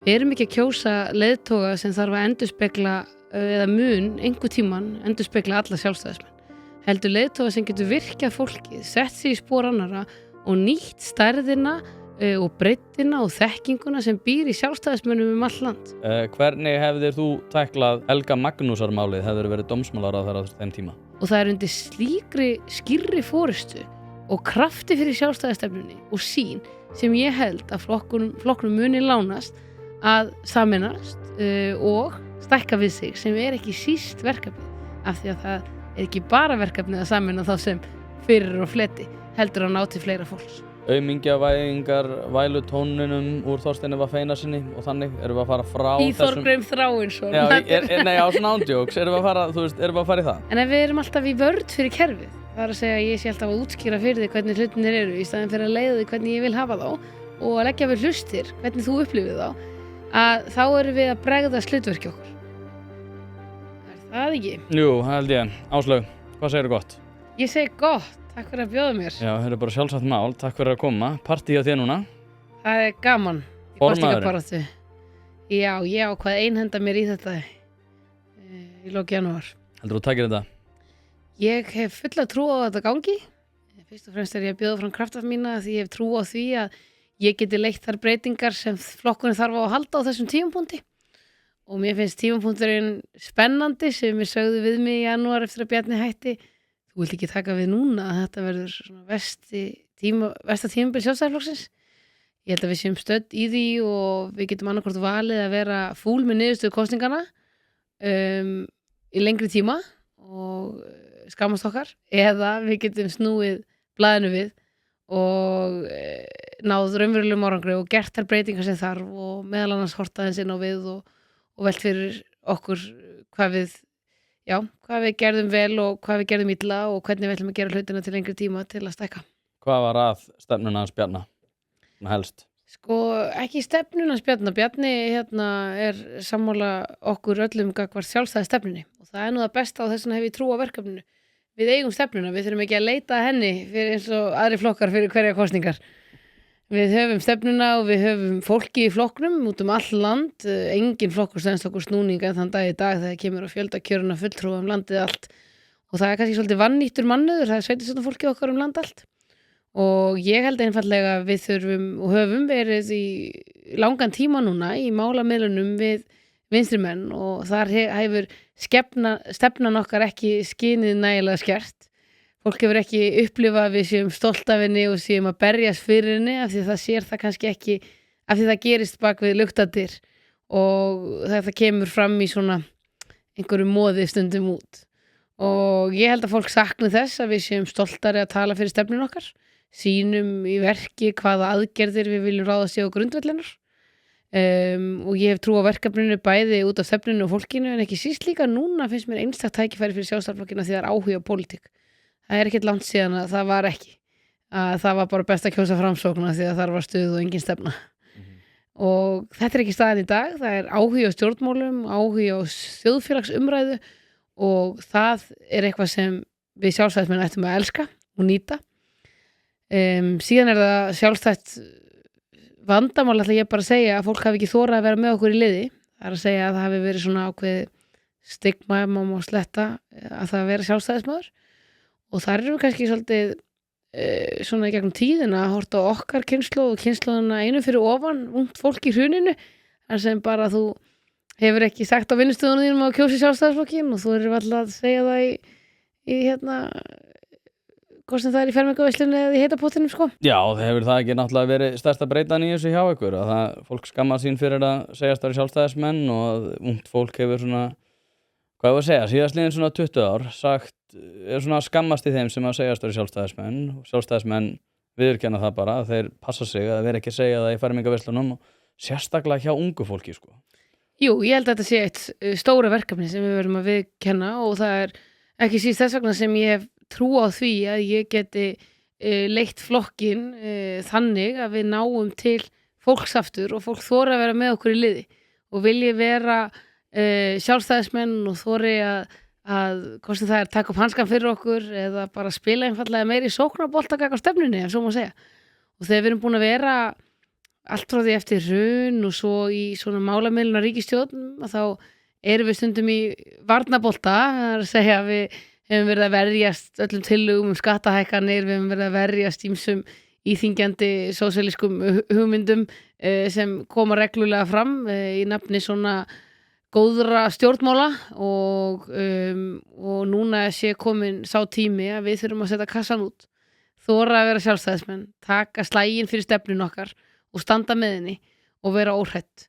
Við erum ekki að kjósa leiðtoga sem þarf að endurspegla eða mun einhver tíman endurspegla alla sjálfstæðismenn. Heldur leiðtoga sem getur virkjað fólkið, sett sig í spor annarra og nýtt stærðina og breiddina og þekkinguna sem býr í sjálfstæðismönnum all land. Hvernig hefðir þú tæklað Helga Magnúsar-málið hefðir verið dómsmálaráðherra á þeim tíma? Og það er undir slíkri skýrri forystu og krafti fyrir sjálfstæðistefnunni og sín sem ég held að flokknum muni lánast að sameinast og stækka við sig sem er ekki síst verkefni af því að það er ekki bara verkefni að sameina þá sem fyrir og fleti heldur að ná til fleira fólks. Aumingjavæðingar vælu tóninum úr Þorsteini V. Einarssyni og þannig erum við að fara frá í Þorgrim Þráinsson. Já, nei, á svona ándjóks erum við að fara, erum við að fara í það? En ef við erum alltaf í vörð fyrir kerfið, það er að segja að ég sé alltaf að útskýra fyrir þig hvernig hlutinir eru í staðinn fyrir að leiða þig hvernig ég vil hafa þá og að leggja við hlustir hvernig þú upplifir þá, að þá erum við að bregðast hlutverki okkur. Er það ekki? Jú, held ég. Áslaug, hvað segirðu gott? Ég segi gott. Takk fyrir að bjóða mér. Já, þetta er bara sjálfsagt mál. Takk fyrir að koma. Partí hjá þér núna. Það er gaman. Formaðurinn. Já, ég ákvað einhenda mér í þetta í lok janúar. Heldur þú takir þetta? Ég hef fulla trú á þetta gangi. Fyrst og fremst er ég að bjóða fram krafta mína því ég hef trú á því að ég geti leitt þar breytingar sem flokkurinn þarf á að halda á þessum tímapunkti. Og mér finnst tímapunkturinn spennandi sem við sögðu við mig í janúar eftir að Bjarni hætti. Þú vilt ekki taka við núna að þetta verður svona versta tímabil Sjálfstæðisflokksins. Ég held að við séum stödd í því og við getum annarkvort valið að vera fúl með niðurstöðu kosningana í lengri tíma og skammast okkar eða við getum snúið blaðinu við og náð raunverulegum árangri og gert þær breytingar sem þarf og meðal annars horta þess inn á við og velt fyrir okkur hvað við gerðum vel og hvað við gerðum illa og hvernig við ætlum að gera hlutina til lengri tíma til að stækka. Hvað var að stefnuna hans Bjarna? Helst? Sko, ekki stefnuna hans Bjarna. Bjarni er sammála okkur öllum gagvart sjálfstæðisstefnunni og það er nú það besta og þess vegna hef ég trú á verkefninu. Við eigum stefnuna, við þurfum ekki að leita að henni fyrir eins og aðri flokkar fyrir hverja kosningar. Við höfum stefnuna og við höfum fólki í flokknum út all land. Engin flokkur stendst okkur snúning en þann dag í dag þegar kemur að fjöldakjöruna fulltrúa landið allt. Og það er kannski svolítið vannýttur mannauður, það er sveitarstjórnar fólki okkar land allt. Og ég held einfaldlega að við þurfum og höfum verið í langan tíma núna í málamiðlunum við vinstrimenn og þar hefur stefnan okkar ekki skinið nægilega skert. Fólk hefur ekki upplifað að við séum stolt af henni og séum að berjast fyrir henni af því það sér það kannski ekki af því það gerist bak við luktadyr og þetta kemur fram í svona einhverju moði stundum út. Og ég held að fólk sakni þess að við séum stoltari að tala fyrir stefnun okkar, sýnum í verki hvaða aðgerðir við viljum ráðast í á grundvellinar. Og ég hef trú á verkefninu bæði út af stefnunu og fólkinu en ekki síst líka núna finnst mér einstakt tækifæri fyrir Sjálfstæðisflokkinn því það er áhugi á pólitík. Það er ekkert langt síðan að það var ekki. Að það var bara best að kjósa Framsókn því að þar var stuð og engin stefna. Og þetta er ekki staðan í dag. Það er áhugi á stjórnmálum, áhugi á þjóðfélagsumræðu og það er eitthvað sem við sjálfstæðismenn ættum að elska og nýta. Síðan er það sjálfstætt vandamál ætla ég bara að segja að fólk hafi ekki þorað að vera með okkur í liði. Það er að segja að það hafi verið svona ákveðið stigma ef maður má sletta að það vera sjálfstæðismaður. Og þar erum við kannski svolítið svona í gegnum tíðina að horta á okkar kynslóð og kynslóðuna einu fyrir ofan, ungt fólk í hruninu, þar sem bara þú hefur ekki sagt á vinnustöðunum þínum að kjósi Sjálfstæðisflokkinn og þú erum alltaf að segja það í hvort sem það er í fermingarveislunni eða í heita pottinum sko. Já, það hefur það ekki náttúrulega verið stærsta breytan í þessu hjá ykkur að fólk skammar sín fyrir að segjast þar í sjálfstæðismenn og að ungt fólk hefur svona, hvað ég að segja, síðastliðin svona 20 ár sagt er svona skammast í þeim sem að segjast þar í sjálfstæðismenn og sjálfstæðismenn viðurkenna það bara að þeir passa sig að vera ekki að segja það í fermingarveislunum og sérstaklega hjá ungu fólki sko. Jú, ég held að þetta sé eitt stóra verkefni sem við verðum að viðkenna og það er ekki síst þess vegna sem ég hef trú á því að ég geti leitt flokkinn þannig að við náum til fólksaftur og fólk þori að vera með okkur í liði og vilji vera sjálfstæðismenn og þori að hvort sem það er taka upp hanskan fyrir okkur eða bara spila einfallega meiri sóknarbolta gagnvart stefnunni ef svo má segja. Og þegar við erum búin að vera allt frá því eftir hrun og svo í svona málamiðluna ríkisstjórn að þá erum við stundum í varnarbolta, það er að segja að við hefum verið að verjast öllum tillögum skattahækkanir, við hefum verið að verjast ýmsum íþyngjandi sósíalískum hugmyndum sem koma reglulega fram í nafni svona góðra stjórnmála og núna sé komin sá tími að við þurfum að setja kassan út, þora að vera sjálfstæðismenn, taka slaginn fyrir stefnun okkar og standa með henni og vera óhrætt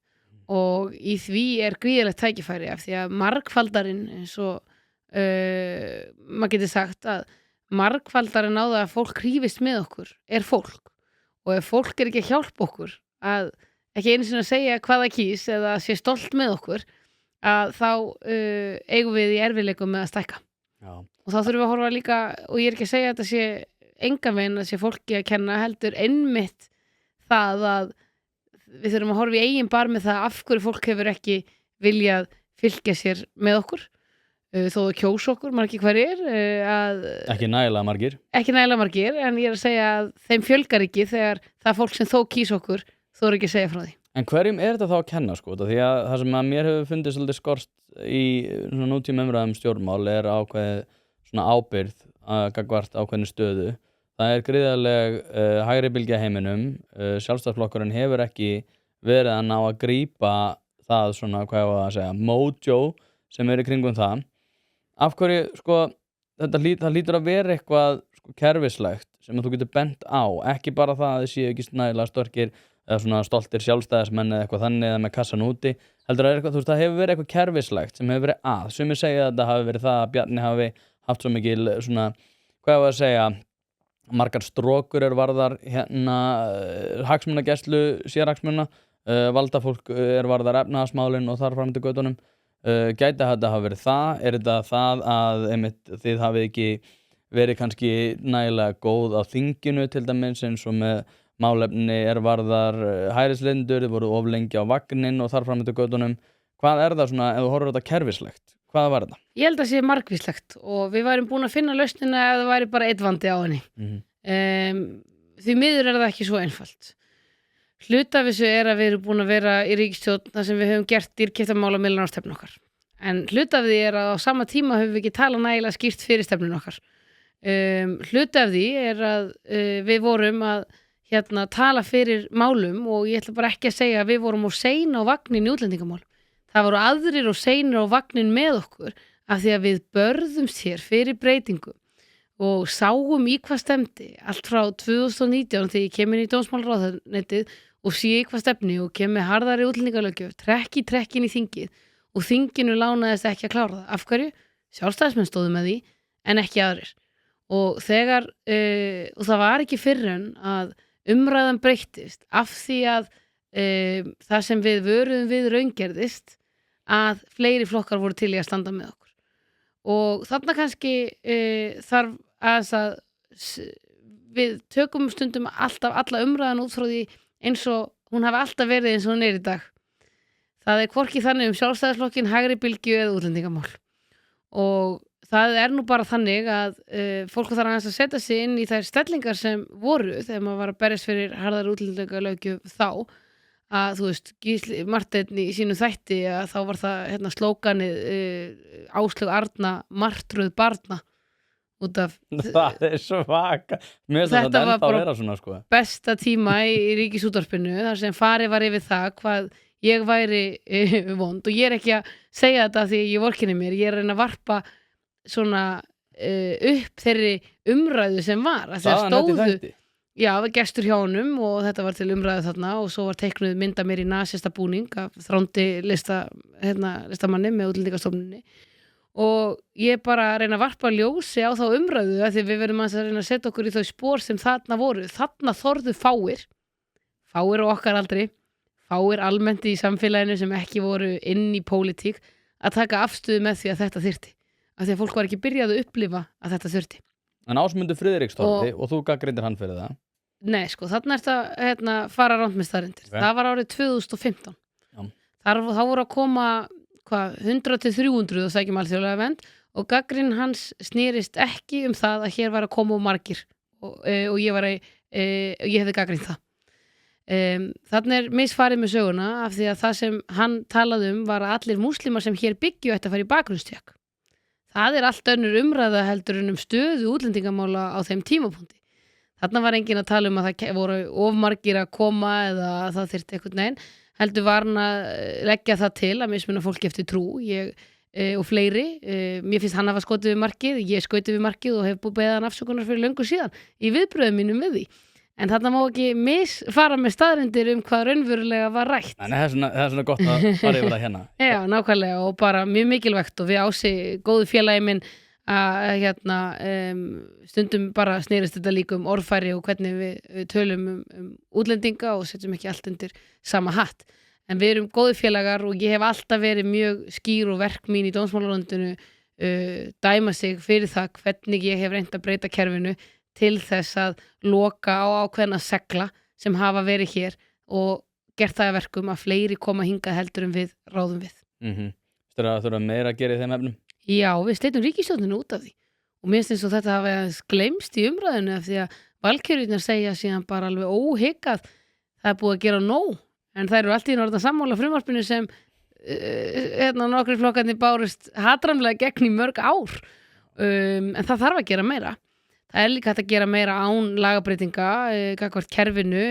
og í því gríðalegt tækifæri af því að margfaldarinn eins og maður getur sagt að margfaldarinn á það að fólk hrífist með okkur fólk og ef fólk ekki að hjálpa okkur að ekki einu sinni að segja hvað það kýs eða sé stolt með okkur að þá eigum við í erfiðleikum með að stækka. Já. Og þá þurfum við að horfa líka, og ég ekki að segja að þetta sé engan veginn að sé fólki að kenna heldur einmitt það að við þurfum að horfa í eigin bar með það af hverju fólk hefur ekki viljað fylgja sér með okkur þó að kjós okkur, margir hverjir ekki nægilega margir en ég að segja að þeim fjölgar ekki þegar það fólk sem þó kýs okkur þó ekki að segja frá því. En hverjum þetta þá að kenna sko? Því að það sem að mér hefur fundið svolítið skorst í svona nútíma umræðum stjórnmál ákveðið svona ábyrgð gagnvart ákveðinni stöðu. Það gríðarleg hægri bylgja í heiminum. Sjálfstæðisflokkurinn hefur ekki verið að ná að grípa það svona, hvað ég var að segja, mojo sem í kringum það. Af hverju, sko, það lítur að vera eitthvað sko, kerfislegt sem að þú getur bent á, ekki bara það að þið séu ekki nægilega storkir eða svona stoltir sjálfstæðismenn eða eitthvað þannig eða með kassan úti, heldur að eitthvað, þú veist, það hefur verið eitthvað kerfislegt sem hefur verið að, sumir segja að þetta hafi verið það að Bjarni hafi haft svo mikil svona, hvað ég var að segja, margar strókur varðar hérna hagsmunagæslu, sérhagsmuna, valdafólk varðar efnahagsmálin og þar fram til götunum, gæti þetta hafa verið það, þetta það að einmitt þið hafið ekki verið kannski nægilega góð á þinginu til dæmis eins og með málefni varðar hærislindur, þið voru of lengi á vagnin og þar fram til götunum. Hvað það svona, ef þú horfir þetta kerfislegt? Hvað var þetta? Ég held að sé margvíslegt og við værum búin að finna lausnina ef það væri bara einn vandi á henni. Því miður það ekki svo einfalt. Hluta af þessu að við erum búin að vera í ríkisstjórn þar sem við höfum gert dýrkeypta málamiðlun á stefnu okkar. En hluta af því að á sama tíma höfum við ekki talað nægilega skýrt fyrir stefnun okkar. Hluta af því að við vorum að tala fyrir málum og ég ætla bara ekki að segja að við vorum of sein á vagnin í útlendingamál. Það voru aðrir og seinir á vagnin með okkur af því að við börðumst hér fyrir breytingu og sáum í hvað stemdi allt frá 2019 þegar ég kem inn í dómsmálaráðuneytið og sé í hvað stefni og kem með harðari útlendingalöggjöf, trekkin í þingið og þinginu lánaðist ekki að klára það. Af hverju? Sjálfstæðismenn stóðu með því en ekki aðrir. Og þegar, og það var ekki fyrr en að umræðan breyttist af því að það sem við vöruðum við raungerðist að fleiri flokkar voru til í að standa með okkur. Og þarna kannski þarf að við tökum stundum alltaf alla umræðan út frá því eins og hún hafi alltaf verið eins og hún í dag. Það hvorki þannig sjálfstæðisflokkin, hægri bylgju eða útlendingamál. Og það nú bara þannig að fólk þarf að setja sig inn í þær stellingar sem voru þegar maður var að berjast fyrir harðar útlendingalöggjöf þá að þú veist, Gísli Marteinn í sínu þætti að þá var það slókanið Áslaug Arna martröð barna út af það svaka þetta var bara svona, sko. Besta tíma í Ríkisútvarpinu þar sem farið var yfir það hvað ég væri vond og ég ekki að segja þetta því ég vorkenni mér, ég að reyna að varpa svona upp þeirri umræðu sem var að það stóðu gestur hjá honum og þetta var til umræðu þarna og svo var teiknuð mynda mér í nasista búning af Þrándi listamanni með Útlendingastofnuninni og ég bara reyna að varpa ljósi á þá umræðu að því við verðum að reyna að setja okkur í þau spór sem þarna voru. Þarna þorðu fáir og okkar aldrei, fáir almennt í samfélaginu sem ekki voru inn í pólitík að taka afstöðu með því að þetta þyrfti. Af því að fólk var ekki byrjað að upplifa að þetta þurfti. En Ásmundur Friðriks þorði og þú gagnrýndir hann fyrir það? Nei, sko, þarna þetta fara ránt með staðreyndir. Okay. Það var árið 2015. Þá voru að koma 100-300 og sækjum alþjóðlega vernd og gagnrýnin hans snerist ekki það að hér var að koma margir og ég hefði gagnrýnt það. Þarna misfarið með söguna af því að það sem hann talaði var að allir múslimar sem hér byggju ætti að fara í bakgrunnstjekk. Það allt önnur umræða heldur en stöðu útlendingamála á þeim tímapunkti. Þarna var enginn að tala að það voru of margir að koma eða að það þyrfti einhvern veginn, heldur var hann að leggja það til að mismuna fólki eftir trú og fleiri. Mér finnst hann hafa skotið við markið, ég skautið við markið og hef beðið hann afsökunar fyrir löngu síðan í viðbröðum mínum við því. En þarna má ekki misfara með staðreyndir hvað raunverulega var rætt. Nei, það er svona gott að fara yfir það hérna. Já, nákvæmlega og bara mjög mikilvægt og við Ási, góðu félagi minn, að stundum bara snerist þetta líka orðfæri og hvernig við tölum útlendinga og setjum ekki allt undir sama hatt. En við erum góðu félagar og ég hef alltaf verið mjög skýr og verk mín í dómsmálaráðuneytinu dæma sig fyrir það hvernig ég hef reynt að breyta kerfinu til þess að loka á ákveðna segla sem hafa verið hér og gert það að verkum að fleiri koma hingað heldur en við ráðum við. Þú þurfa meira að gera í þeim efnum? Já, við sleitum ríkisstjórnina út af því og mér finnst eins og þetta hafi aðeins gleymst í umræðinu af því að valkyrjurnar segja síðan bara alveg óhikað það búið að gera nóg en það eru allt í orðan sammála frumvarpinu sem nokkrir flokkarnir bárust hatramlega gegn í mörg ár en það þarf að gera meira. Það líka hægt að gera meira án lagabreytinga gagnvart kerfinu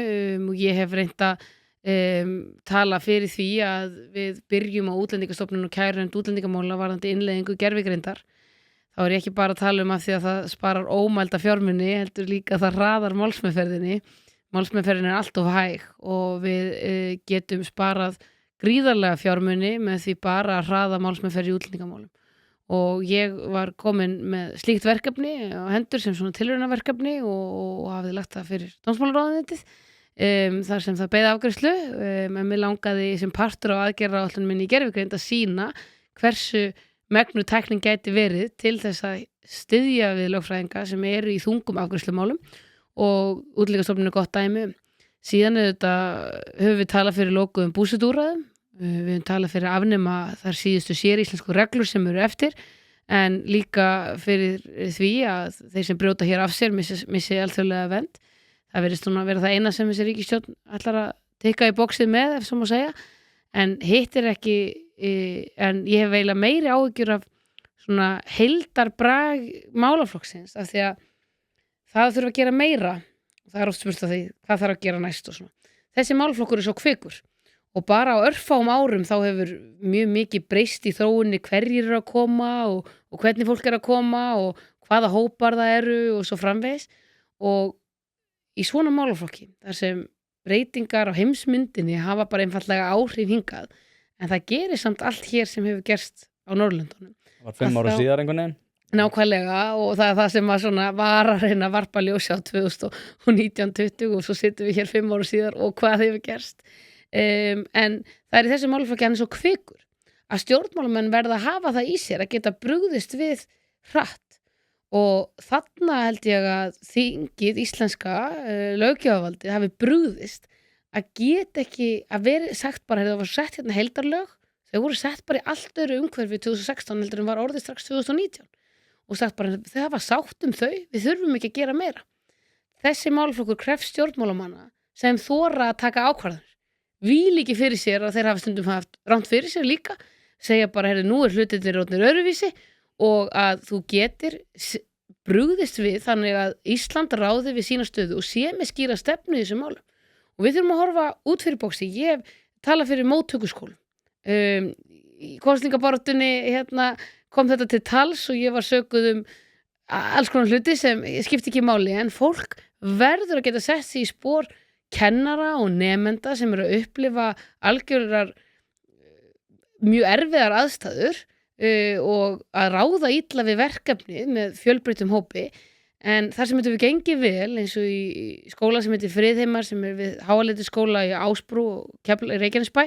og ég hef reynt að tala fyrir því að við byrjum á útlendingastofnun og kærunefnd útlendingamála varðandi innleiðingu gervigreindar. Þá ég ekki bara að tala af því að það sparar ómælda fjármuni, heldur líka að það hraðar málsmeðferðinni. Málsmeðferðin allt of hæg og við getum sparað gríðarlega fjármuni með því bara að hraða málsmeðferð í útlendingamálum. Og ég var komin með slíkt verkefni á hendur sem svona tilraunaverkefni og hafði lagt það fyrir dómsmálaráðuneytið þar sem það beið afgreiðslu en mér langaði sem partur á aðgerðaáætlun minni í gervigreind að sýna hversu megnu tæknin gæti verið til þess að styðja við lögfræðinga sem eru í þungum afgreiðslumálum og Útlendingastofnun gott dæmi. Síðan höfum við talað fyrir lokuðum búsetuúrræðum. Við höfum talað fyrir að afnema þar síðustu séríslensku reglur sem eru eftir en líka fyrir því að þeir sem brjóta hér af sér missi alþjóðlega vernd. Það virðist svona að vera það eina sem þessi ríkisstjórn ætlar að tikka í boxið með ef svo má segja en hitt ekki en ég hef eiginlega meiri áhyggjur af svona heildarbrag málaflokksins af því að það þurfa að gera meira og það oft spurt að því hvað þarf að gera næst og svona. Þessi málaflokkur svo kvikur og bara á örfáum árum þá hefur mjög mikið breyst í þróunni hverjir eru að koma og hvernig fólk er að koma og hvaða hópar það eru og svo framvegis og í svona málaflokki þar sem breytingar á heimsmyndinni hafa bara einfallega áhrif hingað en það gerir samt allt hér sem hefur gerst á Norðurlöndunum. Var 5 ára síðar einhvern veginn? Nákvæmlega og það það sem að svona var að reyna að varpa ljósi á 2019-20 og svo sittum við hér 5 ára síðar og hvað hefur gerst. En það í þessu málaflokki hann svo kvikur að stjórnmálamenn verða að hafa það í sér að geta brugðist við hratt og þarna held ég að þingið íslenska löggjafarvaldið hafi brugðist að geta ekki að vera sagt bara það var sett hérna heildarlög þau voru sett bara í allt öðru umhverfi 2016 heldur en var orðið strax 2019 og sagt bara þau hafa sátt þau við þurfum ekki að gera meira. Þessi málaflokkur krefst stjórnmálamanna sem þora að taka ákvarðanir víl ekki fyrir sér að þeir hafa stundum haft rámt fyrir sér líka, segja bara nú hlutirnir orðnir öðruvísi og að þú getir brugðist við þannig að Ísland ráði við sína stöðu og sé með skýra stefnu í þessum málum. Og við þurfum að horfa út fyrir bóksi. Ég hef talað fyrir móttökuskólum. Í kosningabaráttunni kom þetta til tals og ég var sökuð alls konar hluti sem skipti ekki máli en fólk verður að geta sett sig í spor kennara og nemenda sem eru að upplifa algjörar mjög erfiðar aðstæður og að ráða illa við verkefni með fjölbreyttum hópi en þar sem þetta við gengið vel eins og í skóla sem heitir Friðheimar sem við Háaleiti skóla í Ásbrú og Reykjanesbæ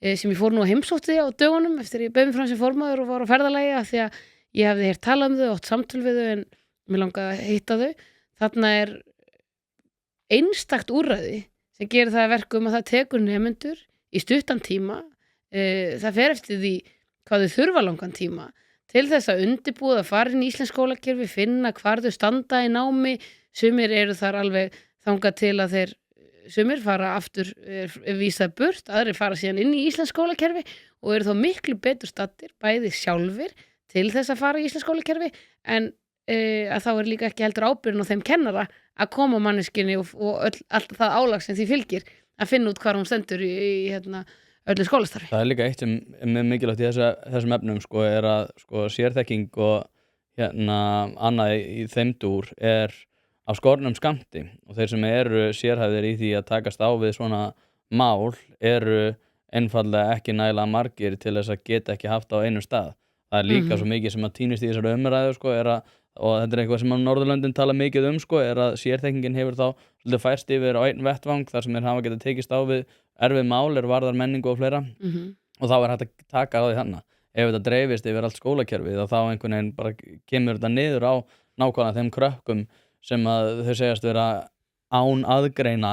sem ég fór nú að heimsótti á dögunum eftir ég bauð mig fram sem formaður og var á ferðalagi af því að ég hefði heyrt talað þau, átt samtöl við þau en mér langaði að hitta þau. Þarna einstakt úrræði sem gerir það að verkum að það tekur nemendur í stuttan tíma það fer eftir því hvað þau þurfa langan tíma til þess að undirbúða að fara inn í íslensk skólakerfi finna hvar þau standa í námi sumir eru þar alveg þangað til að þeir sumir fara aftur vísað burt, aðrir fara síðan inn í íslensk skólakerfi og eru þá miklu betur staddir, bæði sjálfir til þess að fara í íslensk skólakerfi en að þá líka ekki heldur ábyrgðin á þeim kennara að koma manneskjunni og allt það álag sem því fylgir að finna út hvar hún stendur í öllu skólastarfi. Það líka eitt sem er mjög mikilvægt í þessum efnum sko, er að sko, sérþekking og annað í þeim dúr er af skornum skammti og þeir sem eru sérhæfðir í því að takast á við svona mál eru einfaldlega ekki nægilega margir til þess að geta ekki haft á einum stað. Það er líka svo mikið sem að týnist í þessari umræðu sko, og þetta er eitthvað sem á Norðurlöndin tala mikið sko, er að sérþekkingin hefur þá svolítið færst yfir á einn vettvang þar sem hafa getað tekist á við erfið mál varðar menningu og fleira og þá er hægt að taka á því þarna. Ef þetta dreifist yfir allt skólakerfið þá einhvern veginn bara kemur þetta niður á nákvæmlega þeim krökkum sem að þau segjast vera án aðgreina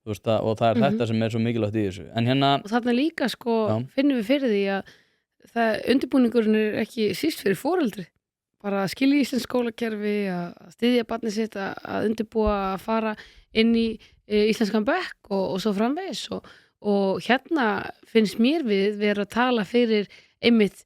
veist, og það er þetta sem er svo mikilvægt í þessu. En og þarna líka sko, finnum við fyrir því að undirbúningurinn er ekki síst fyrir foreldri. Bara að skilja íslensk skólakerfi, að styðja barnið sitt, að undirbúa að fara inn í íslenskan bekk og svo framvegis og hérna finnst mér við vera að tala fyrir einmitt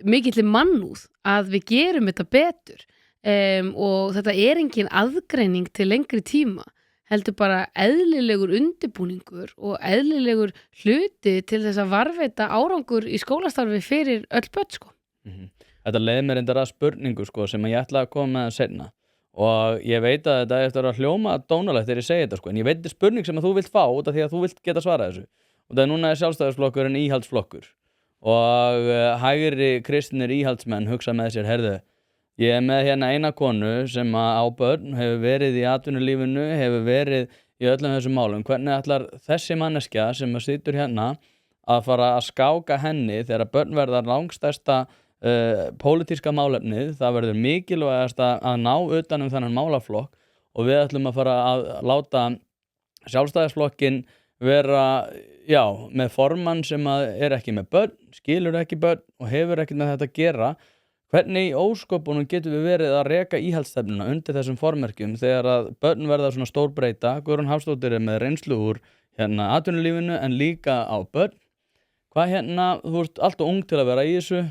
mikilli mannúð að við gerum þetta betur og þetta er engin aðgreining til lengri tíma heldur bara eðlilegur undirbúningur og eðlilegur hluti til þess að varðveita árangur í skólastarfi fyrir öll börn sko. Þetta leiði mér reyndar að spurningu sko, sem ég ætla að koma með seinna og ég veit að þetta eftir að hljóma dónalegt þegar ég segi þetta sko, en ég veit þetta er spurning sem að þú vilt fá út af því að þú vilt geta svarað þessu og það er núna sjálfstæðisflokkurinn íhaldsflokkur og hægri kristinir íhaldsmenn hugsa með sér, herðu, ég er með hérna eina konu sem á börn, hefur verið í atvinnulífinu, hefur verið í öllum þessum málum, hvernig ætlar þessi manneskja sem situr hérna að fara að skáka henni þegar börn verða langstærsta pólitíska málefnið, það verður mikilvægast að ná utan þennan málaflokk og við ætlum að fara að láta sjálfstæðisflokkinn vera, með formann sem er ekki með börn, skilur ekki börn og hefur ekki með þetta að gera. Hvernig í ósköpunum getum við verið að reka íhaldsstefnuna undir þessum formerkjum þegar að börn verða svona stórbreyta? Guðrún Hafstadóttir er með reynslu úr atvinnulífinu en líka á börn. Hvað þú ert alltaf ung til að vera í þessu,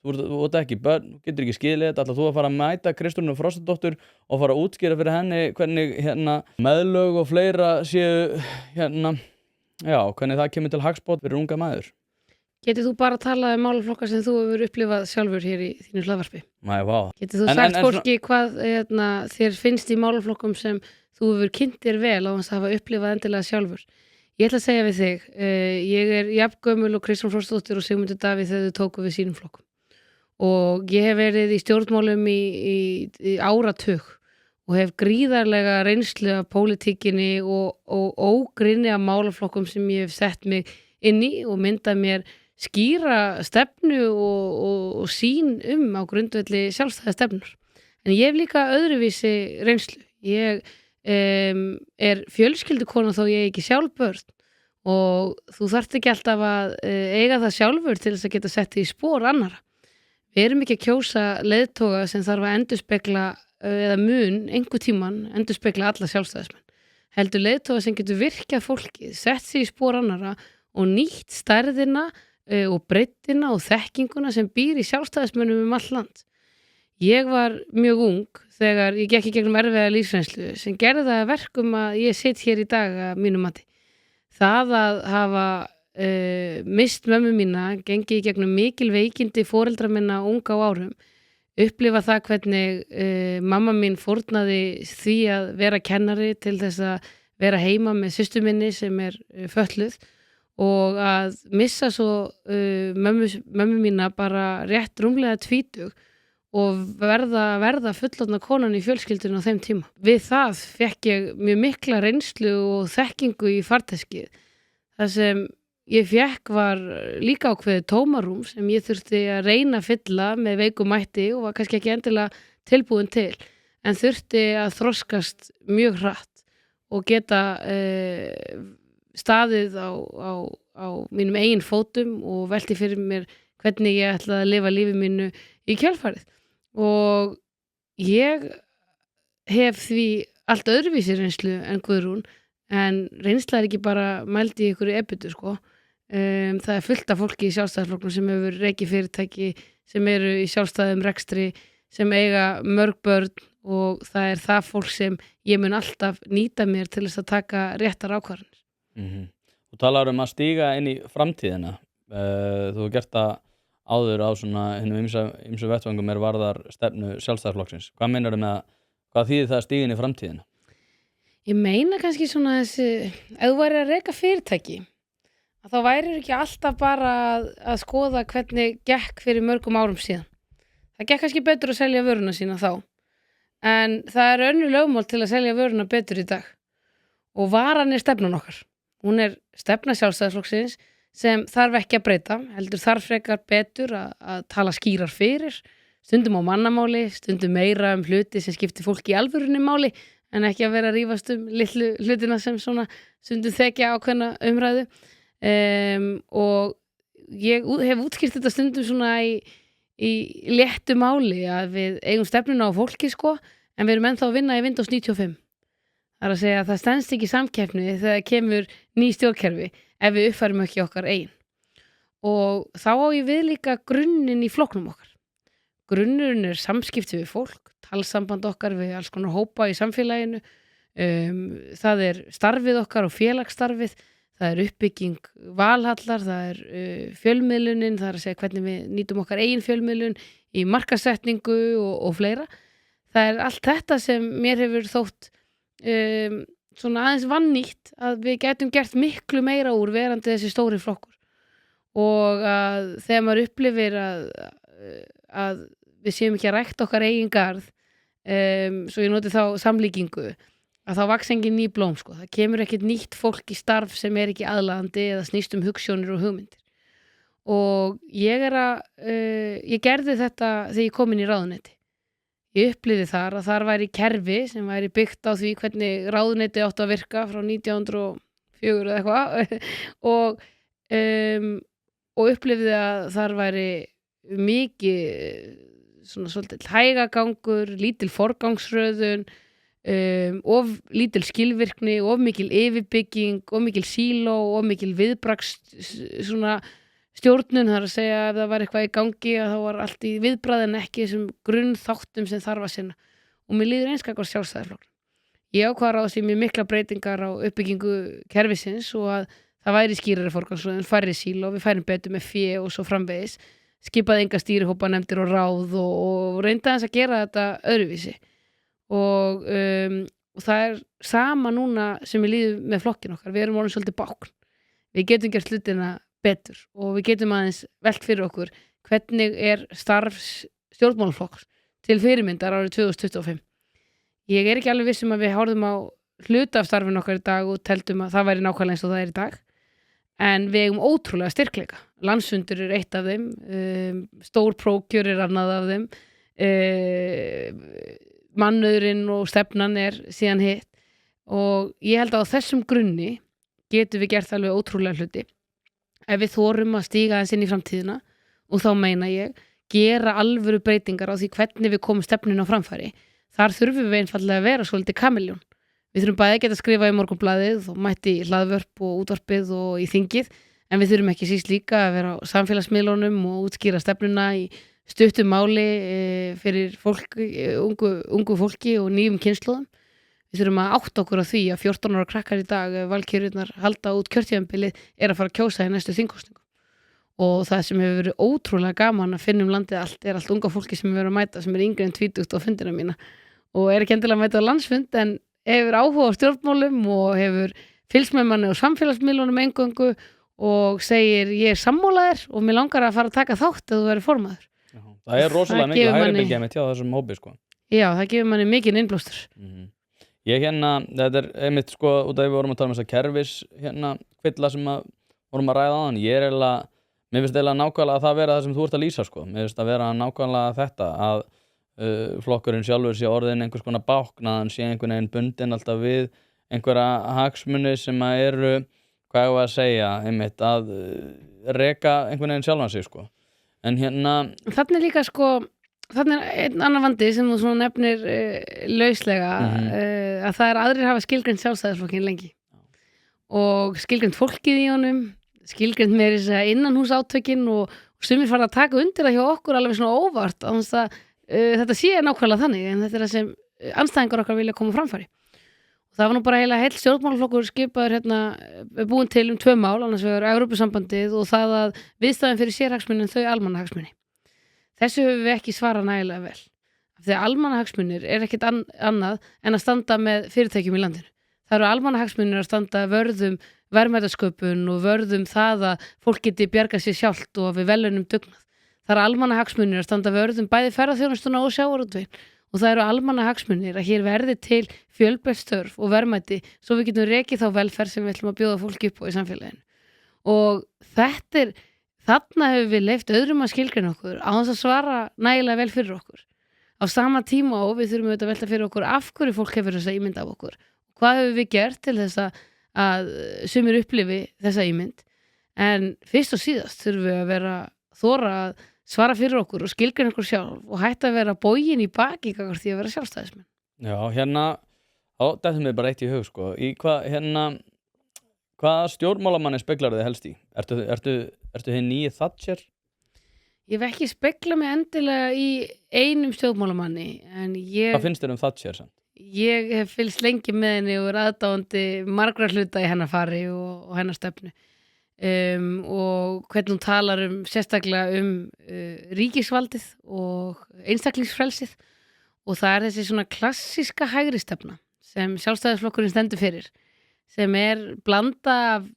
þú ert ekki börn, þú getur ekki skilið þetta, ætlar þú að fara að mæta Kristrúnu Frostadóttur og fara að útskýra fyrir henni hvernig meðlög og fleira séu hvernig það kemur til hagsbót fyrir unga mæður? Getur þú bara að tala um málaflokka sem þú hefur upplifað sjálfur hér í þínu hlaðvarpi? Vá. Getur þú sagt fólki hvað þér finnst í málaflokkum sem þú hefur kynnt þér vel á þess að hafa upplifað endilega sjálfur? Ég ætla að segja við þig, ég er jafngömul og Kristrún Frostadóttir og Sigmundur Davíð þegar þau tóku við sínum flokkum. Og ég hef verið í stjórnmálum í áratug og hef gríðarlega reynslu af pólitíkinni og ógrynni af málaflokkum sem ég hef sett mig inn í og myndað mér skýra stefnu og sýn á grundvelli sjálfstæða stefnur. En ég hef líka öðruvísi reynslu. Ég er fjölskyldukona þó ég ekki sjálf börn og þú þarft ekki alltaf að eiga það sjálfur til þess að geta sett í spor annara. Við erum ekki að kjósa leiðtoga sem þarf að endurspegla eða einhver tíman endurspegla alla sjálfstæðismenn. Heldur leiðtoga sem getur virkað fólkið, sett sig í spor annara og nýtt stærðina og breiddina og þekkinguna sem býr í sjálfstæðismönnum all land. Ég var mjög ung þegar ég gekk í gegnum erfiða lífsreynslu sem gerði það að verkum að ég sitt hér í dag að mínu mati. Það að hafa mist mömmu mína, gengi í gegnum mikil veikindi foreldra minna unga á árum, upplifa það hvernig mamma mín fórnaði því að vera kennari til þess að vera heima með systur minni sem er fötluð og að missa svo mömmu mína bara rétt rúmlega 20 og verða fullorðna konan í fjölskyldunni á þeim tíma. Við það fekk ég mjög mikla reynslu og þekkingu í farteskið. Það sem ég fekk var líka ákveðið tómarúm sem ég þurfti að reyna að fylla með veikum mætti og var kannski ekki endilega tilbúin til, en þurfti að þroskast mjög hratt og geta staðið á mínum eigin fótum og velti fyrir mér hvernig ég ætlaði að lifa lífi mínu í kjölfarið. Og ég hef því allt öðruvísi reynslu en Guðrún, en reynsla ekki bara mæld í ykkur ebitu sko. Það fullt af fólki í sjálfstæðisflokknum sem hefur rekið fyrirtæki, sem eru í sjálfstæðum rekstri, sem eiga mörg börn og það það fólk sem ég mun alltaf nýta mér til þess að taka réttar ákvarðanir. Þú talar að stíga inn í framtíðina. Þú hefur gert það áður á svona hinum ýmsu vettvöngum varðar stefnu Sjálfstæðisflokksins. Hvað meinarðu með hvað þýðir það að stíga inn í framtíðina? Ég meina kannski svona þessi, ef þú væri að reka fyrirtæki, að þá værir ekki alltaf bara að skoða hvernig gekk fyrir mörgum árum síðan. Það gekk kannski betur að selja vöruna sína þá, en það önnur lögmál til að selja vöruna betur í dag. Og varan stefnan okkar. Hún stefna Sjálfstæðisflokksins sem þarf ekki að breyta, heldur þarf frekar betur að tala skýrar fyrir, stundum á mannamáli, stundum meira hluti sem skiptir fólki í alvörunni máli, en ekki að vera að rífast litlu hlutina sem svona stundum þekja ákveðna umræðu. Og ég hef útskýrt þetta stundum svona í léttu máli að við eigum stefnuna á fólki sko, en við erum ennþá að vinna í Windows 95. Það að segja að það stenst ekki samkeppni þegar kemur ný stjórnkerfi ef við uppfærum ekki okkar eigin. Og þá á ég við líka grunninn í flokknum okkar. Grunnurinn samskipti við fólk, talsamband okkar við alls konar hópa í samfélaginu, það starfið okkar og félagsstarfið, það uppbygging valhallar, það fjölmiðlunin, það að segja hvernig við nýtum okkar eigin fjölmiðlun í markaðssetningu og fleira. Það allt þetta sem mér hefur þótt svona aðeins vannýtt að við getum gert miklu meira úr verandi þessi stóri flokkur og að þegar maður upplifir að við séum ekki að rækta okkar eigin garð, svo ég noti þá samlíkingu, að þá vaks engin ný blóm sko. Það kemur ekkert nýtt fólk í starf sem ekki aðlaðandi eða snýst hugsjónir og hugmyndir. Og ég gerði þetta þegar ég kom inn í ráðuneyti. Ég upplifði þar væri kerfi sem væri byggt á því hvernig ráðuneyti átti að virka frá 1904 eða eitthvað og upplifði að þar væri mikið svona svolítið hægagangur, lítil forgangsröðun, of lítil skilvirkni, of mikil yfirbygging, of mikil síló, of mikil viðbragðs svona stjórnun, það að segja ef það var eitthvað í gangi að þá var allt í viðbragð en ekki þessum grunnþáttum sem þarf að sinna. Og mér líður eins kakvart Sjálfstæðisflokknum. Ég ákvað að ráðast í mjög mikla breytingar á uppbyggingu kerfisins og að það væri skýrari forgangsröðun, færri síló, við færum betur með fé og svo framvegis, skipaði enga stýrihópa, nefndir og ráð og reynda þess að gera þetta öðruvísi. Og það sama núna sem við líðum með flokkin okkar, við erum orðin svolítið bákn. Við getum gert hlutina betur og við getum aðeins velt fyrir okkur hvernig starf stjórnmálaflokks til fyrirmyndar árið 2025. Ég ekki alveg viss að við horfum á hluta af starfinu okkar í dag og teldum að það væri nákvæmlega eins og það í dag, en við eigum ótrúlega styrkleika. Landsfundur eitt af þeim, stór prófkjör annað af þeim, mannauðurinn og stefnan síðan hitt og ég held að á þessum grunni getum við gert alveg ótrúlega hluti. Ef við þorum að stíga aðeins inn í framtíðina og þá meina ég gera alvöru breytingar á því hvernig við komum stefninu á framfæri, þar þurfum við einfallega að vera svolítið kameljón. Við þurfum bæði að geta skrifað í Morgunblaðið og mætti í hlaðvörp og útvarpið og í þingið, en við þurfum ekki síst líka að vera á samfélagsmiðlunum og útskýra stefnuna í stuttu máli fyrir fólk, ungu fólki og nýjum kynslóðum. Við þurfum að átta okkur á því að 14 ára krakkar í dag, valkjörurnar halda út kjörtímabilið, að fara að kjósa í næstu þingkosningum. Og það sem hefur verið ótrúlega gaman að finna landið allt, allt unga fólki sem hefur verið að mæta, sem yngri en 20 á fundina mína. Og ekki endilega að mæta á landsfund, en hefur áhuga á stjórnmálum og hefur fylgst með manni á samfélagsmiðlunum eingöngu og segir ég sammálaðir og mér langar að fara að taka þátt ef þú verið formaður. Það rosalega mikil hægribylgja með hjá þessum hópi sko. Já, það gefur manni mikinn innblástur. Ég þetta einmitt sko, út af við vorum að tala þessa kerfis kvilla sem vorum að ræða á hann. Mér finnst eiginlega nákvæmlega að það vera það sem þú ert að lýsa sko. Mér finnst að vera nákvæmlega þetta að flokkurinn sjálfur sé orðin einhvers konar báknaðan, sé einhvern veginn bundin alltaf við einhverja hagsmuni sem eru, hvað ég var að segja, einmitt að reka einhvern veginn sjálfan sig sko. En Þannig líka sko, þannig einn annar vandi sem þú svona nefnir lauslega, að það aðrir hafa skilgreint Sjálfstæðisflokkinn lengi. og skilgreint fólkið í honum, skilgreint meira þess að innanhús átökin og sumir farið að taka undir það hjá okkur alveg svona óvart á þess að þetta sé nákvæmlega þannig en þetta er það sem andstæðingar okkar vilja koma á framfæri. Og það var nú bara heila heill stjórnmálaflokkur skipaður búin til 2 mál, annars vegar Evrópusambandið og það að viðstæðan fyrir sérhagsmunni en þau almannahagsmuni. Þessu höfum við ekki svarað nægilega vel. Því að almannahagsmunir er ekkert annað en að standa með fyrirtækjum í landinu. Það eru almannahagsmunir að standa vörðum verðmætasköpun og vörðum það að fólk geti bjargað sér sjálft og við velunum dugnað. Það eru almannahagsmunir að standa vörðum bæði ferðaþjónustuna og sjávarútveginn og það eru almannahagsmunir að hér verði til fjölbreytt störf og verðmæti svo við getum rekið þá velferð sem við ætlum að bjóða fólki upp á í samfélaginu. Og þarna hefur við leyft öðrum að skilgreina okkur á þess að svara nægilega vel fyrir okkur. Á sama tíma og við þurfum auðvitað að velta fyrir okkur af hverju fólk hefur þessa ímynd af okkur. Hvað hefur við gert til þess að sumir upplifi þessa ímynd? En fyrst og síðast þurfum við að þora að svara fyrir okkur og skilgreina okkur sjálf og hætta að vera bogin í baki gagnvart því að vera sjálfstæðismenn. Já, þetta er bara eitt í hug, sko. Hvaða stjórnmálamanni speglar þið helst í? Ertu hinn nýi Thatcher? Ég hef ekki speglað mig endilega í einum stjórnmálamanni, en Hvað finnst þér Thatcher samt? Ég hef fylgst lengi með henni og er aðdáandi margra hluta í hennar fari og hennar stefnu. Og hvernig hún talar sérstaklega ríkisvaldið og einstaklingsfrelsið og það er þessi svona klassíska hægri stefna sem sjálfstæðisflokkurinn stendur fyrir sem er blanda af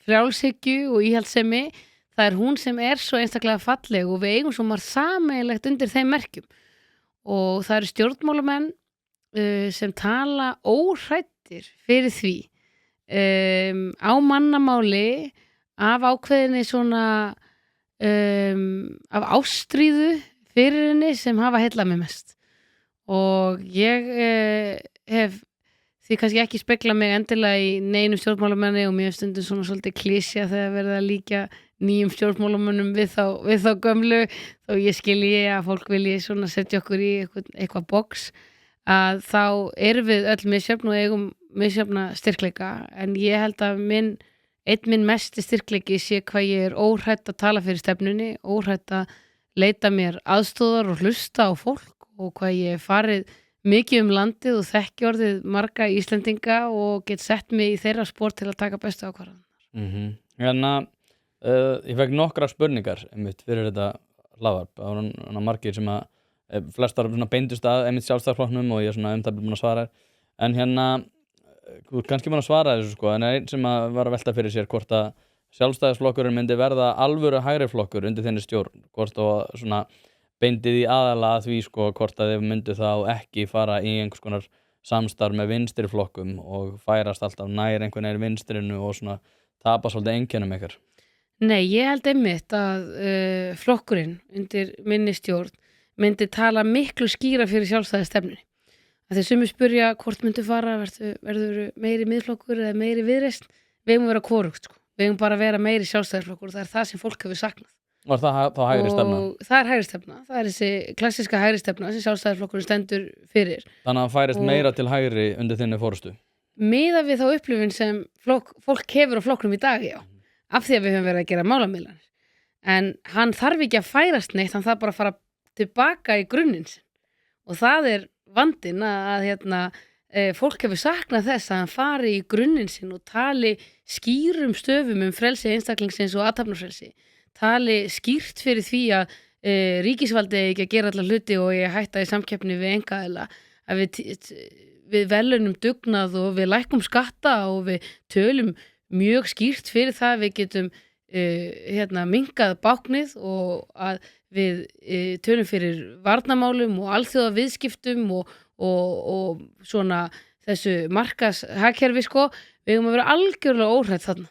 frjálshyggju og íhaldssemi. Það er hún sem er svo einstaklega falleg og við eigum svo margt sameiginlegt undir þeim merkjum og það eru stjórnmálamenn sem tala óhræddir fyrir því á mannamáli af ákveðinni svona af ástríðu fyrir henni sem hafa heillað mig mest og ég hef því kannski ekki speglað mig endilega í neinum stjórnmálamenni og mér stundum svona svolítið klísja þegar verið að líka nýjum stjórnmálamönnum við þá gömlu þó ég skilji að fólk vilji svona setja okkur í eitthvað box að þá erum við öll misjöfn og eigum misjöfna styrkleika en ég held að minn mesti styrkleiki sé hvað ég er óhrædd að tala fyrir stefnunni, óhrædd að leita mér aðstóðar og hlusta á fólk og hvað ég hef farið mikið landið og þekki orðið marga Íslendinga og get sett mig í þeirra spor til að taka bestu ákvarðanir. Ég fekk nokkra spurningar fyrir þetta hlaðvarp. Það voru margir sem að flestar beindust að sjálfstæðisflokknum og ég er það búin að svara en þú kannski búin að svara þessu sko en einn sem var að velta fyrir sér hvort að sjálfstæðisflokkurinn myndi verða alvöru hægri flokkur undir þinni stjórn hvort og svona beindið í aðalega að því sko hvort að þeir myndu þá ekki fara í einhvers konar samstarf með vinstri flokkum og færast alltaf nær einhvern veginn vinstrinu og svona tapa svolítið einkennum ykkar. Nei, ég held einmitt að flokkurinn undir minni stjórn myndi tala miklu skýra fyrir sjálfstæðisstefnunni. Þegar sumir spyrja hvort myndu fara, verður meiri miðflokkur eða meiri viðreisn, við eigum að vera hvorugt sko. Við eigum bara að vera meiri sjálfstæðisflokkur og það er það sem fólk hefur saknað. Var það þá hægri stefna? Og það er hægri stefna. Það er þessi klassíska hægri stefna sem sjálfstæðisflokkurinn stendur fyrir. Þannig að það færist meira til hægri undir þinni forystu? Miðað við þá upplifun sem fólk hefur á flokknum í dag, já. Af því að við höfum verið að gera málamiðlanir. En hann þarf ekki að færast neitt, hann þarf bara að fara tilbaka í grunninn sinn. Og það er vandinn að fólk hefur saknað þess að hann fari í grunninn sinn og tali skýrum stöfum frelsi einstaklingsins og athafnafrelsi. Tali skýrt fyrir því að ríkisvaldið ekki að gera allar hluti og ég hætta í samkeppni við einkaaðila, að við velunum dugnað og við lækkum skatta og við tölum mjög skýrt fyrir það að við getum minkað báknið og að við tölum fyrir varnarmálum og alþjóða viðskiptum og svona þessu markashagkerfi sko, við eigum að vera algjörlega óhrædd þarna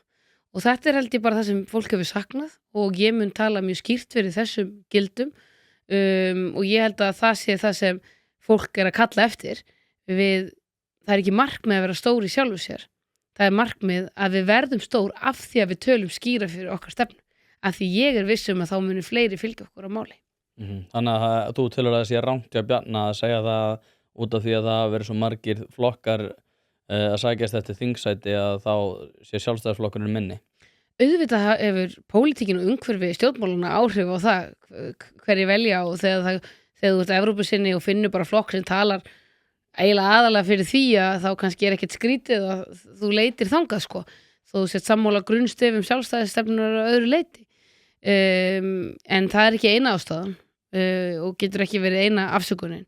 og þetta er held ég bara það sem fólk hefur saknað og ég mun tala mjög skýrt fyrir þessum gildum og ég held að það sé það sem fólk er að kalla eftir það er ekki markmið að vera stór í sjálfu sér, það er markmið að við verðum stór af því að við tölum skýra fyrir okkar stefnu, af því ég er viss að þá munu fleiri fylgja okkur á máli. Þannig að þú telur að það sé rangt hjá Bjarna að segja það út af því að það hafa verið svo margir flokkar að sækjast eftir þingsæti að þá sé sjálfstæðisflokkurinn minni. Auðvitað hefur pólitíkin og umhverfi stjórnmálana áhrif á það hverju velja og þegar þú ert Evrópusinni og finnur bara flokk sem talar eiginlega aðalega fyrir því að þá kannski ekkert skrítið að þú leitir þangað sko. Þú sett sammála grunnstefum sjálfstæðisstefnunar að öðru leiti. En það ekki eina ástæðan og getur ekki verið eina afsökunin.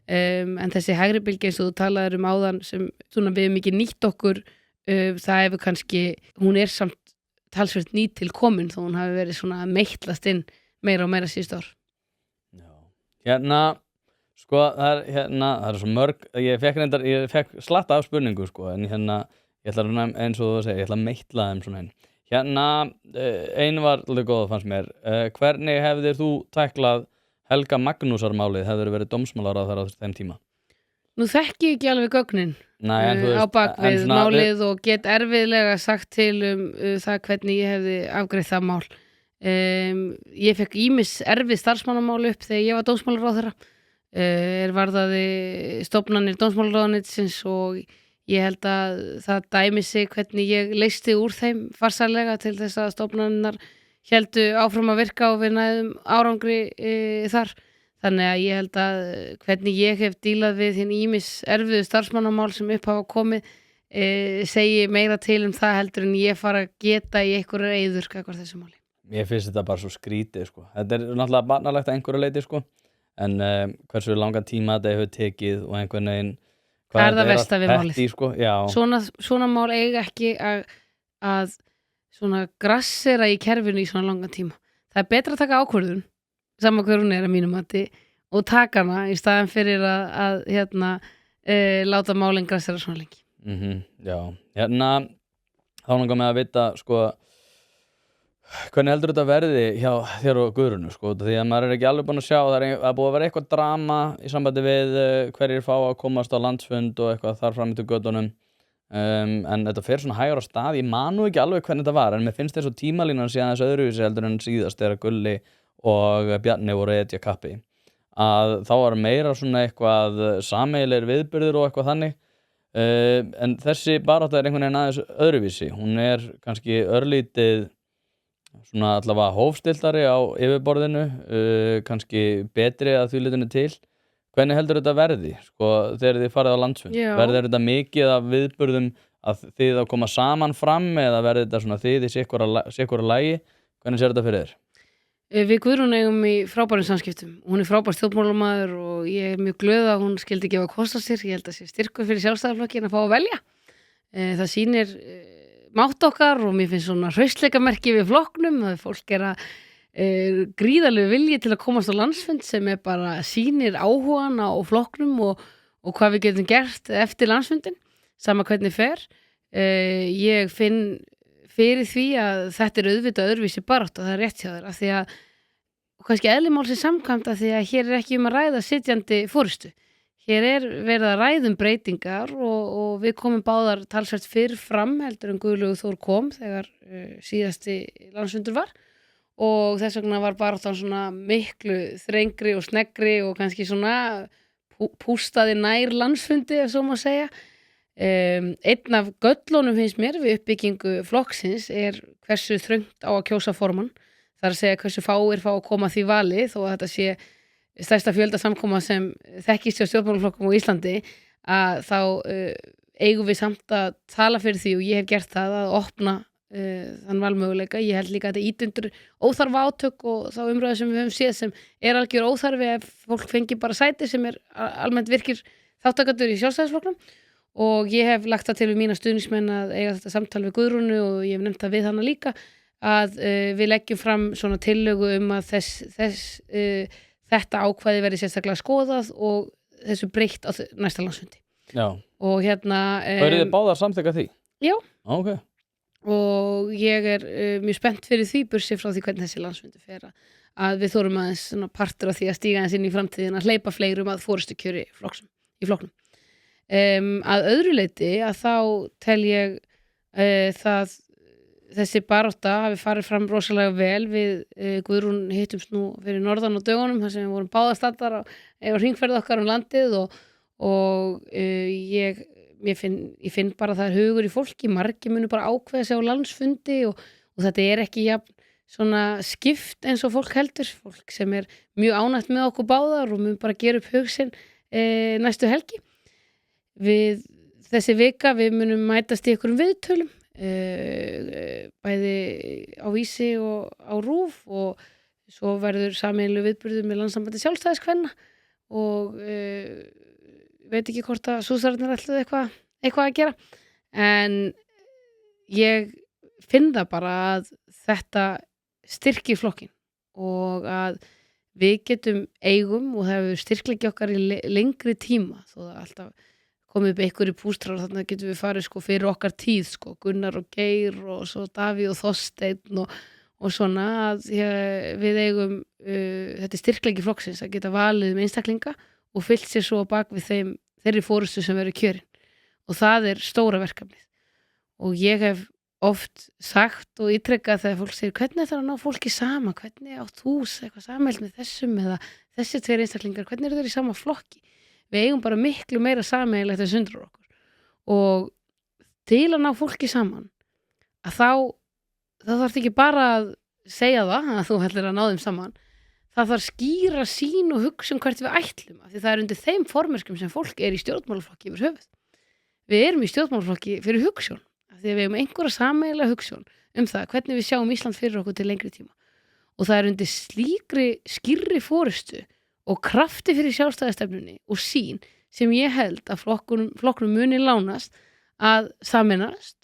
En þessi hægri bylgja eins og þú talaðir áðan sem svona við mikið nýtt okkur, það hefur kannski, hún er samt talsvert nýtt til komin þó hún hafi verið svona meittlast inn meira og meira síðust ár. Hérna, sko, það er svo mörg, ég fekk slatta af spurningu, sko, en hérna, ég ætla að, eins og þú segir, ég ætla að meitla þeim svona einn. Hérna, einu var alveg góð, fannst mér. Hvernig hefðir þú tæklað Helga Magnúsar-málið, hefðir verið dómsmálaráðherra á þeim tíma? Nú þekki ég ekki alveg gögnin Nei, á bakvið málið og get erfiðlega sagt til það hvernig ég hefði afgreitt það mál. Ég fekk ýmis erfið starfsmannamál upp þegar ég var dómsmálaráðherra. Varðaði stofnanir dómsmálaráðuneytisins og ég held að það dæmi sig hvernig ég leysti úr þeim farsarlega til þess að stofnanirnar héldu áfram að virka og við næðum árangri þar. Þannig að ég held að hvernig ég hef dílað við hinn ýmis erfiðu starfsmannamál sem upp hafa komið segi meira til það heldur en ég fara að geta í einhverjar eyður gagnvart þessu máli. Mér finnst þetta bara svo skrítið, sko. Þetta náttúrulega barnalegt að einhverju leyti, sko. En hversu langan tíma þetta hefur tekið og einhvern veginn hvað er það versta við málið? Sko? Svona mál eiga ekki að svona grassera í kerfinu í svona langan tíma. Það er betra að taka ákvörðun saman hver hún að mínum mati og taka hana í staðan fyrir að láta málin grassera svona lengi. Já, hérna þá langar mig að vita, sko, hvernig heldur þetta verði hjá þér og Guðrúnu, sko, því að maður ekki alveg búin að sjá, það er búið að vera eitthvað drama í sambandi við hverjir fá að komast á landsfund og eitthvað þar fram til götunum, en þetta fer svona hægur á stað, ég man nú ekki alveg hvernig þetta var, en mér finnst þess að tímalínan sé aðeins öðruvísi heldur en síðast þegar Gulli og Bjarni voru etja kappi, að þá var meira svona eitthvað sameiginlegir viðburðir og eitthvað þannig, en þessi barátta einhvern veginn aðeins öðruvísi, hún kannski örlítið svona allavega hófstilltari á yfirborðinu, kannski betri að því litinu til. Hvernig heldur þetta verði, sko, þegar þið farið á landsfund? Verður þetta mikið af viðburðum að þið að koma saman fram eða verður þetta svona þið í sikkura lagi? Hvernig sér þetta fyrir þér? Við Guðrún eigum í frábærum samskiptum. Hún frábær stjórnmálamaður og ég mjög glöð að hún skildi gefa kost á sér. Ég held að sé styrkur fyrir Sjálfstæðisflokkinn að fá að velja. Það sýnir mátt okkar og mér finnst svona hraustleikamerki við flokknum að fólk að gríðarlegu vilji til að komast á landsfund sem bara sýnir áhugan á flokknum og hvað við getum gert eftir landsfundin, sama hvernig fer. Ég finn fyrir því að þetta auðvitað öðruvísi barátta, það rétt hjá þér, af því að og kannski eðli málsins samkvæmt af því að hér ekki að ræða sitjandi forystu. Hér verið að ræða breytingar og við komum báðar talsvert fyrr fram heldur en Guðlaugur Þór kom þegar síðasti landsfundur var og þess vegna var baráttan svona miklu þrengri og sneggri og kannski svona pústaði nær landsfundi ef svo má segja. Einn af göllunum finnst mér við uppbyggingu flokksins hversu þröngt á að kjósa formann. Það að segja hversu fáir fá að koma því vali þó að þetta sé stærsta fjölda samkoma sem þekkist hjá stjórnmálaflokkum á Íslandi að þá eigum við samt að tala fyrir því og ég hef gert það að opna þann valmöguleika. Ég held líka að þetta ítundur óþarfa átök og þá umræðu sem við höfum séð sem algjör óþarfi ef fólk fengi bara sæti sem almennt virkir þáttakendur í Sjálfstæðisflokknum og ég hef lagt það til við mína stuðningsmenn að eiga þetta samtal við Guðrúnu og ég hef nefnt það við hana líka að við leggjum fram svona tillögu að þetta ákvæði verði sérstaklega skoðað og þessu breytt á næsta landsfundi. Já. Og Verið þið báðar samþykka því? Já. Ok. Og ég mjög spennt fyrir því bursi frá því hvernig þessi landsfundi fer að við þórum aðeins svona partur af því að stíga eins inn í framtíðin að hleypa fleirum að forystukjöri í flokknum. Að öðru leyti að þá tel ég það þessi barátta hafi farið fram rosalega vel við Guðrún hittumst nú fyrir norðan á dögunum þar sem við vorum báðastaddar á hringferð okkar landið og ég ég finn bara að það hugur í fólki, margir munu bara ákveða sig á landsfundi og þetta ekki jafn svona skipt eins og fólk heldur, fólk sem mjög ánægt með okkur báðar og mun bara gera upp hug sinn næstu helgi. Þessi vika við munum mætast í einhverjum viðtölum, bæði á Vísi og á RÚV og svo verður sameiginlegu viðburður með Landssambandi sjálfstæðiskvenna og veit ekki hvort að súsararnir ætluðu eitthvað að gera, en ég finn það bara að þetta styrkir flokkinn og að við eigum og það hefur styrkleiki okkar í lengri tíma þó það alltaf komið upp einhverju pústrar og þannig getum við farið fyrir okkar tíð, Gunnar og Geir og svo Davíð og Þorsteinn og svona að við eigum þetta styrkleiki flokksins að geta valið einstaklinga og fyllt sér svo á bak við þeirri forystu sem verður kjörin og það stóra verkefnið og ég hef oft sagt og ítrekkað þegar fólk segir hvernig það að ná fólki sama, hvernig átt þú eitthvað samhælt með þessum eða þessi tveir einstaklingar, hvernig þeir í sama flokki. Við eigum bara miklu meira sameiginlegt en sundrar okkur og til að ná fólki saman að þá þarf ekki bara að segja það að þú heldur að ná þeim saman, það þarf skýra sýn og hugsun hvert við ætlum af því það undir þeim formerkjum sem fólk í stjórnmálaflokki yfir höfuð. Við erum í stjórnmálaflokki fyrir hugsjón af því að við eigum einhverja sameiginlega hugsjón það hvernig við sjáum Ísland fyrir okkur til lengri tíma og það undir skýrri forystu og krafti fyrir sjálfstæðistefnunni og sýn sem ég held að flokknum muni lánast að sameinast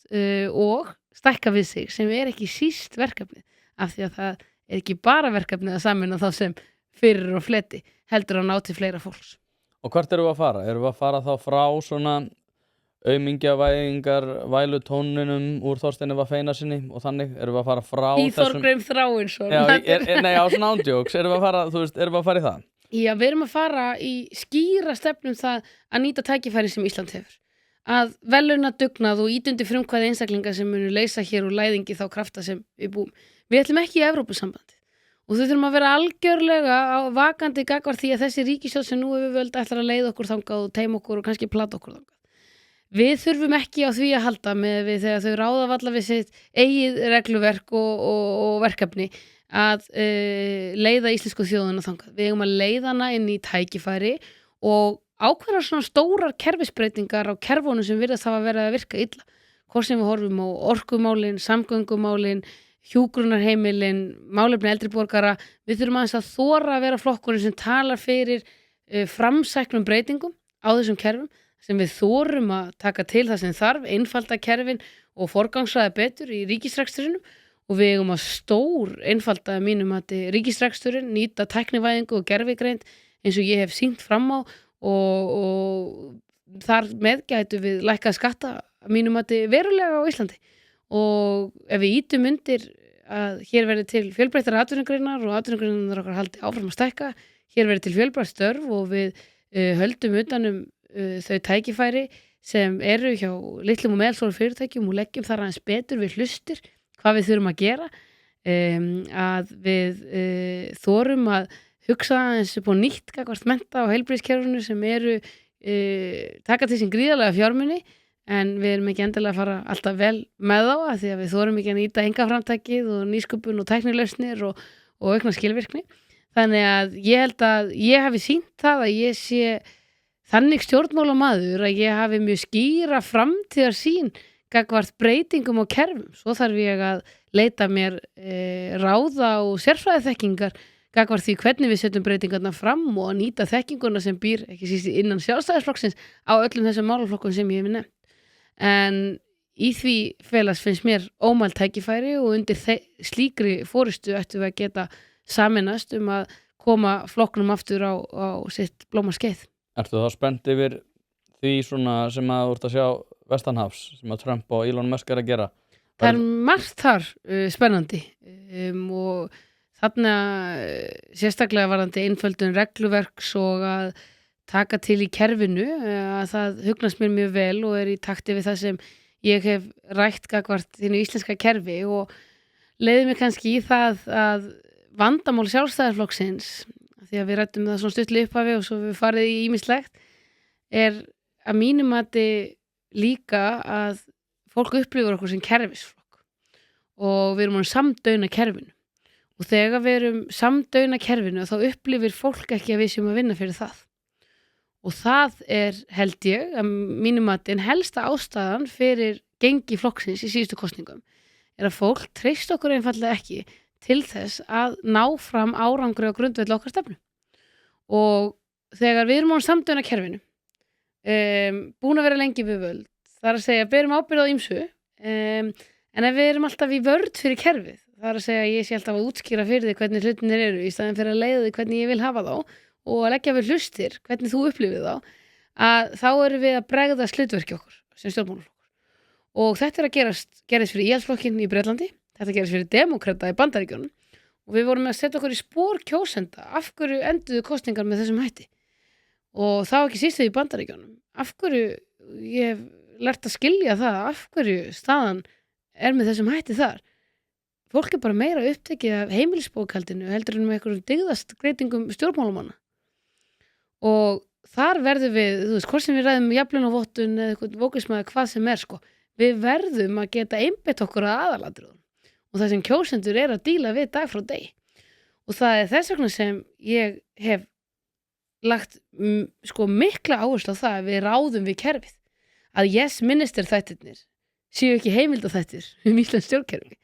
og stækka við sig sem ekki síst verkefnið af því að það ekki bara verkefnið að sameina þá sem fyrir og fleti heldur að ná til fleira fólks. Og hvert erum við að fara? Erum við að fara þá frá svona aumingjavæðingar vælutóninum úr Þorsteini Feinarssyni og þannig erum við að fara frá í Þorgrim Þráinsson nei á svona ándjóks erum við að fara, erum við að fara í það? Já, við erum að fara í skýra stefnum það að nýta tækifæri sem Ísland hefur að veluna dugnað og ítundi frumkvæði einstaklinga sem munu leysa hér úr læðingi þá krafta sem við búum. Við ætlum ekki í Evrópusambandið og þau þurfum að vera algjörlega vakandi gagnvart því að þessi ríkisstjórn sem nú völd ætlar að leiða okkur þangað og teima okkur og kannski plata okkur þangað. Við þurfum ekki á því að halda með við þegar þau ráða valla við sitt eigið regluverk og verkefni að leiða íslensku þjóðina þangað. Við eigum að leiða hana inn í tækifæri og ákveðnar svona stórar kerfisbreytingar á kerfunum sem virðast hafa verið að virka illa. Hvort sem við horfum á orkumálin, samgöngumálin, hjúkrunarheimilin, málefni eldri borgara. Við þurfum aðeins að þora að vera flokkurinn sem talar fyrir framsæknum breytingum á þessum kerfum sem við þorum að taka til það sem þarf, einfalda kerfin og forgangsraða betur í ríkisreksturinn og við eigum að einfalda mínum að ríkisreksturinn, nýta tæknivæðingu og gervigreind eins og ég hef sýnt fram á og þar með gætu við lækkað skatta mínum að verulega á Íslandi og ef við ítum undir að hér verði til fjölbreyttari atvinnugreinar og atvinnugreinar okkar haldi áfram að stækka, hér verði til fjölbreytt störf og við höldum utanum þau tækifæri sem eru hjá litlum og meðalstórum fyrirtækjum og leggjum þar aðeins betur við hlustir hvað við þurfum að gera að við þorum að hugsa aðeins upp á nýtt gagnvart mennta og heilbrigðiskerfinu sem eru taka til sín gríðarlega fjármuni en við erum ekki endilega að fara alltaf vel með þá að því að við þorum ekki að nýta einkaframtakið og nýsköpun og tæknilausnir og aukna skilvirkni. Þannig að ég held að ég hafi sýnt það að ég sé þannig stjórnmálamaður að ég hafi mjög skýra framtíðarsýn gagnvart breytingum á kerfum. Svo þarf ég að leita mér ráða og sérfræðiþekkingar gagnvart því hvernig við setjum breytingarna fram og að nýta þekkinguna sem býr ekki síst innan sjálfstæðisflokksins á öllum þessum málaflokkum sem ég hef nefnt. En í því felast finnst mér ómælt tækifæri og undir slíkri forystu ættum við að geta sameinast að koma flokknum aftur á sitt blómaskeið. Ertu þá spennt yfir því svona sem að þú ert að sjá vestanhafs sem að Trump og Elon Musk að gera? Það margt þar spennandi og þarna sérstaklega varðandi einföldun regluverks og að taka til í kerfinu að það hugnast mér mjög vel og í takti við það sem ég hef rætt gagnvart þínu íslenska kerfi og leiði mig kannski í það að vandamál sjálfstæðisflokksins því að við rættum það svona stuttli upphafi og svo við farið í ýmislegt að mínum mati líka að fólk upplifir okkur sem kerfisflokk og við erum orðin samdauna kerfinu og þegar við erum samdauna kerfinu þá upplifir fólk ekki að við séum að vinna fyrir það og það held ég að mínum mati helsta ástæðan fyrir gengi flokksins í síðustu kosningum að fólk treyst okkur einfaldlega ekki til þess að ná fram árangri á grundvelli okkar stefnu og þegar við erum orðin samdauna kerfinu búin að vera lengi við völd það að segja, berum ábyrgð á ýmsu en ef við erum alltaf í vörð fyrir kerfið, það að segja ég sé alltaf að útskýra fyrir þig hvernig hlutinir eru í staðin fyrir að leiða þig hvernig ég vil hafa þá og að leggja við hlustir, hvernig þú upplifir þá að þá erum við að bregða hlutverki okkur sem stjórnmálaflokkur og þetta að gerist fyrir Íhaldsflokkinn í Bretlandi, þetta gerist fyrir demókrata í Bandaríkjunum og við vorum að setja okkur í spor kjósenda af hverju enduðu kosningar með þessum hætti og þá ekki síst í Bandaríkjunum af hverju, ég hef lært að skilja það af hverju staðan með þessum hætti þar fólk bara meira upptekið af heimilisbókhaldinu heldur en með einhverjum dygðast greitingum stjórnmálamanna og þar verðum við, þú veist, hvort sem við ræðum jafnlaunavottun eða eitthvað vókismæði hvað sem sko, við verðum að geta einbeitt okkur að aðalatriðum og það sem kjósendur að díla við dag frá degi og það þess vegna sem ég hef lagt mikla áherslu á það að við ráðum við kerfið að yes minister þættirnir séu ekki heimildaþættir íslensk stjórnkerfi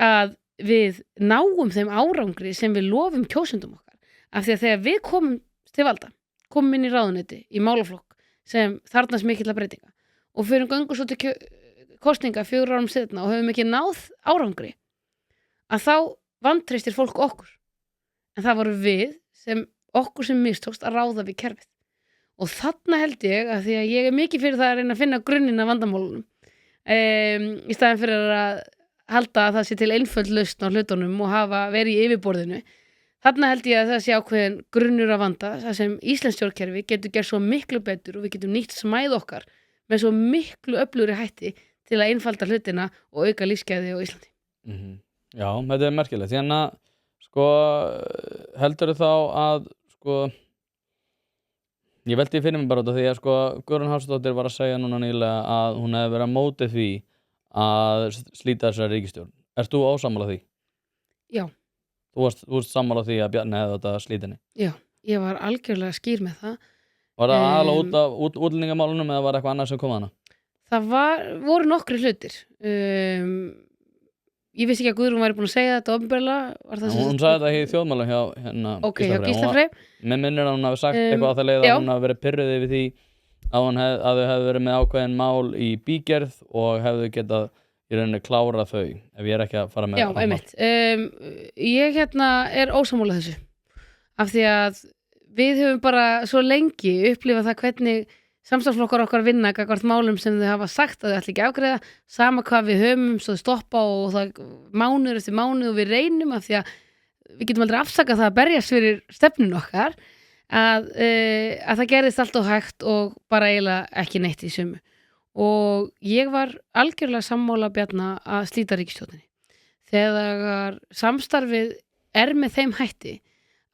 að við náum þeim árangri sem við lofum kjósendum okkar af því að þegar við komum til valda komum inn í ráðuneyti í málaflokk sem þarfnast mikilla breytinga og fyrir göngu svo til kosninga 4 árum seinna og höfum ekki náð árangri að þá vantreystir fólk okkur en það voru við okkur sem mistókst að ráða við kerfið og þarna held ég að því að ég mikið fyrir það að reyna að finna grunninn af vandamálunum í staðin fyrir að halda að það sé til einföld lausn á hlutunum og hafa verið í yfirborðinu þarna held ég að það sé ákveðin grunnur að vanda það sem íslenskt stjórnkerfi getur gert svo miklu betur og við getum nýtt smæð okkar með svo miklu öflugri hætti til að einfalda hlutina og auka lífsgæði á Íslandi Já, þetta merkilegt því að sko heldur þá að sko ég veldi fyrir mig bara út af því að sko Guðrún Hafsteinsdóttir var að segja núna nýlega að hún hefði verið að móti því að slíta þessari ríkisstjórn. Ert þú ósammála því? Já. Þú varst sammála því að Bjarni hefði þetta slíta henni? Já, ég var algjörlega skýr með það. Var það aðalega út af útlendingamálunum eða var eitthvað annað sem kom að hana? Það voru nokkri hlutir. Ég vissi ekki að Guðrún væri búin að segja þetta opinberlega. Hún sagði þetta í þjóðmálum hjá hjá Gísla Frey. Mér minnir að hún hafi sagt eitthvað á það leið að hún hafi verið pirruð yfir því að þau hefðu verið með ákveðin mál í bígerð og hefðu getað í rauninni klárað þau ef ég ekki að fara með Já, einmitt. Ég ósammála þessu af því að við höfum bara svo lengi upplifað það hvernig samstarfsflokkar okkar vinna gagnvart málum sem þau hafa sagt að þau ætla ekki að afgreiða sama hvað við höfum svo þau stoppa og það mánuður eftir mánuð og við reynum af því að við getum aldrei afsakað það að berjast fyrir stefnun okkar að það gerðist allt og hægt og bara eiginlega ekki neitt í sumu og ég var algjörlega sammála Bjarna að slíta ríkisstjórninni þegar samstarfið með þeim hætti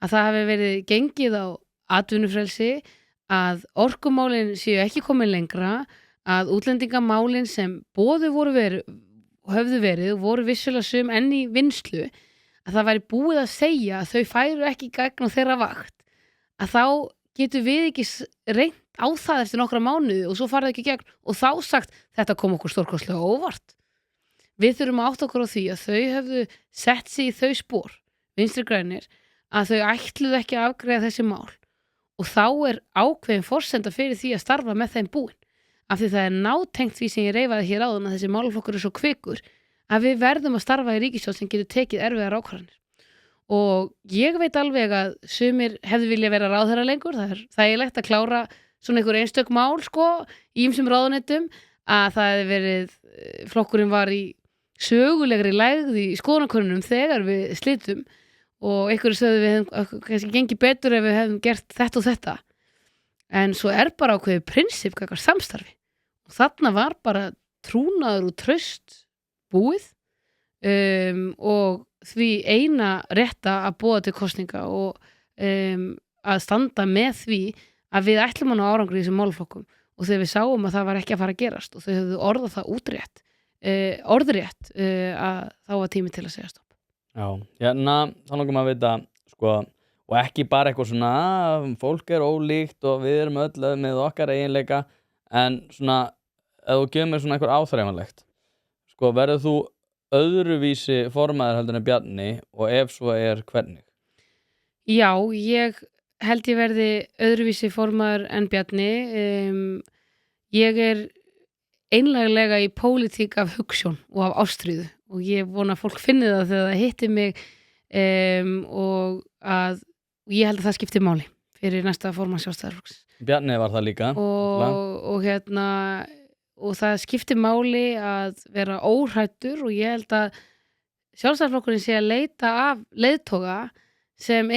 að það hafi verið gengið á atvinnufrelsi að orkumálin séu ekki komin lengra, að útlendingamálin sem höfðu verið og voru vissulega sum enn í vinnslu, að það væri búið að segja að þau færu ekki í gegn á þeirra vakt, að þá getum við ekki reynt á það eftir nokkra mánuði og svo farið ekki í gegn og þá sagt þetta kom okkur stórkostlega óvart. Við þurfum að átta okkur á því að þau höfðu sett sig í þau spor, Vinstri grænir, að þau ætluðu ekki að afgreiða þessi mál. Og þá ákveðin forsenda fyrir því að starfa með þeim búin. Af því það nátengt því sem ég reifaði hér áðan að þessi málaflokkur svo kvikur að við verðum að starfa í ríkisstjórn sem getur tekið erfiðar ákvarðanir. Og ég veit alveg að sumir hefðu vilja vera ráðherra lengur. Það þægilegt að klára svona einhver einstök mál í ýmsum ráðuneytum að það hefði verið, flokkurinn var í sögulegri lægð í skoðanakönnunum þegar við slitum og einhverju sögðu við hefum kannski gengið betur ef við hefum gert þetta og þetta en svo bara ákveðið prinsip gagnvart samstarfi og þarna var bara trúnaður og traust búið og því eina rétta að boða til kosninga og að standa með því að við ætlum að ná árangri í þessum málaflokkum og þegar við sáum að það var ekki að fara að gerast og þau höfðu orðað það orðrétt að þá var tími til að segja stopp. Já, hérna, þá langar maður að vita, sko, og ekki bara eitthvað svona, fólk ólíkt og við erum öll með okkar eiginleika, en svona, ef þú gefur mér svona eitthvað áþreifanlegt, sko, verður þú öðruvísi formaður heldur en Bjarni og ef svo hvernig? Já, ég held ég verði öðruvísi formaður en Bjarni. Ég einlæglega í pólitík af hugsjón og af ástríðu og ég vona að fólk finni það þegar það hittir mig og ég held að það skipti máli fyrir næsta formann Sjálfstæðisflokksins. Bjarni var það líka. Og það skipti máli að vera óhræddur og ég held að Sjálfstæðisflokkurinn sé að leita af leiðtoga sem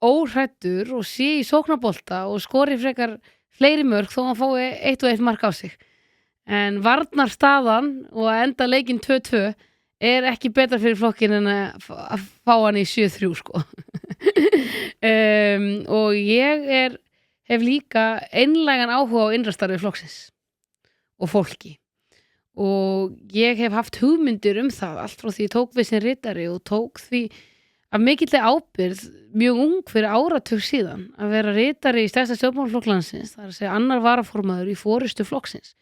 óhræddur og sé í sóknarbolta og skori frekar fleiri mörk þó hann fái 1 mark á sig. En varnarstaðan og að enda leikinn 2-2 ekki betra fyrir flokkin en að fá hann í 7-3 sko. Og ég hef líka einlægan áhuga á innrastarfi flokksins og fólki og ég hef haft hugmyndir það allt frá því ég tók við sem ritari og tók því af mikilli ábyrgð mjög ung fyrir áratug síðan að vera ritari í stærsta stjórnmálaflokk landsins, það er að segja annar varaformaður í forystu flokksins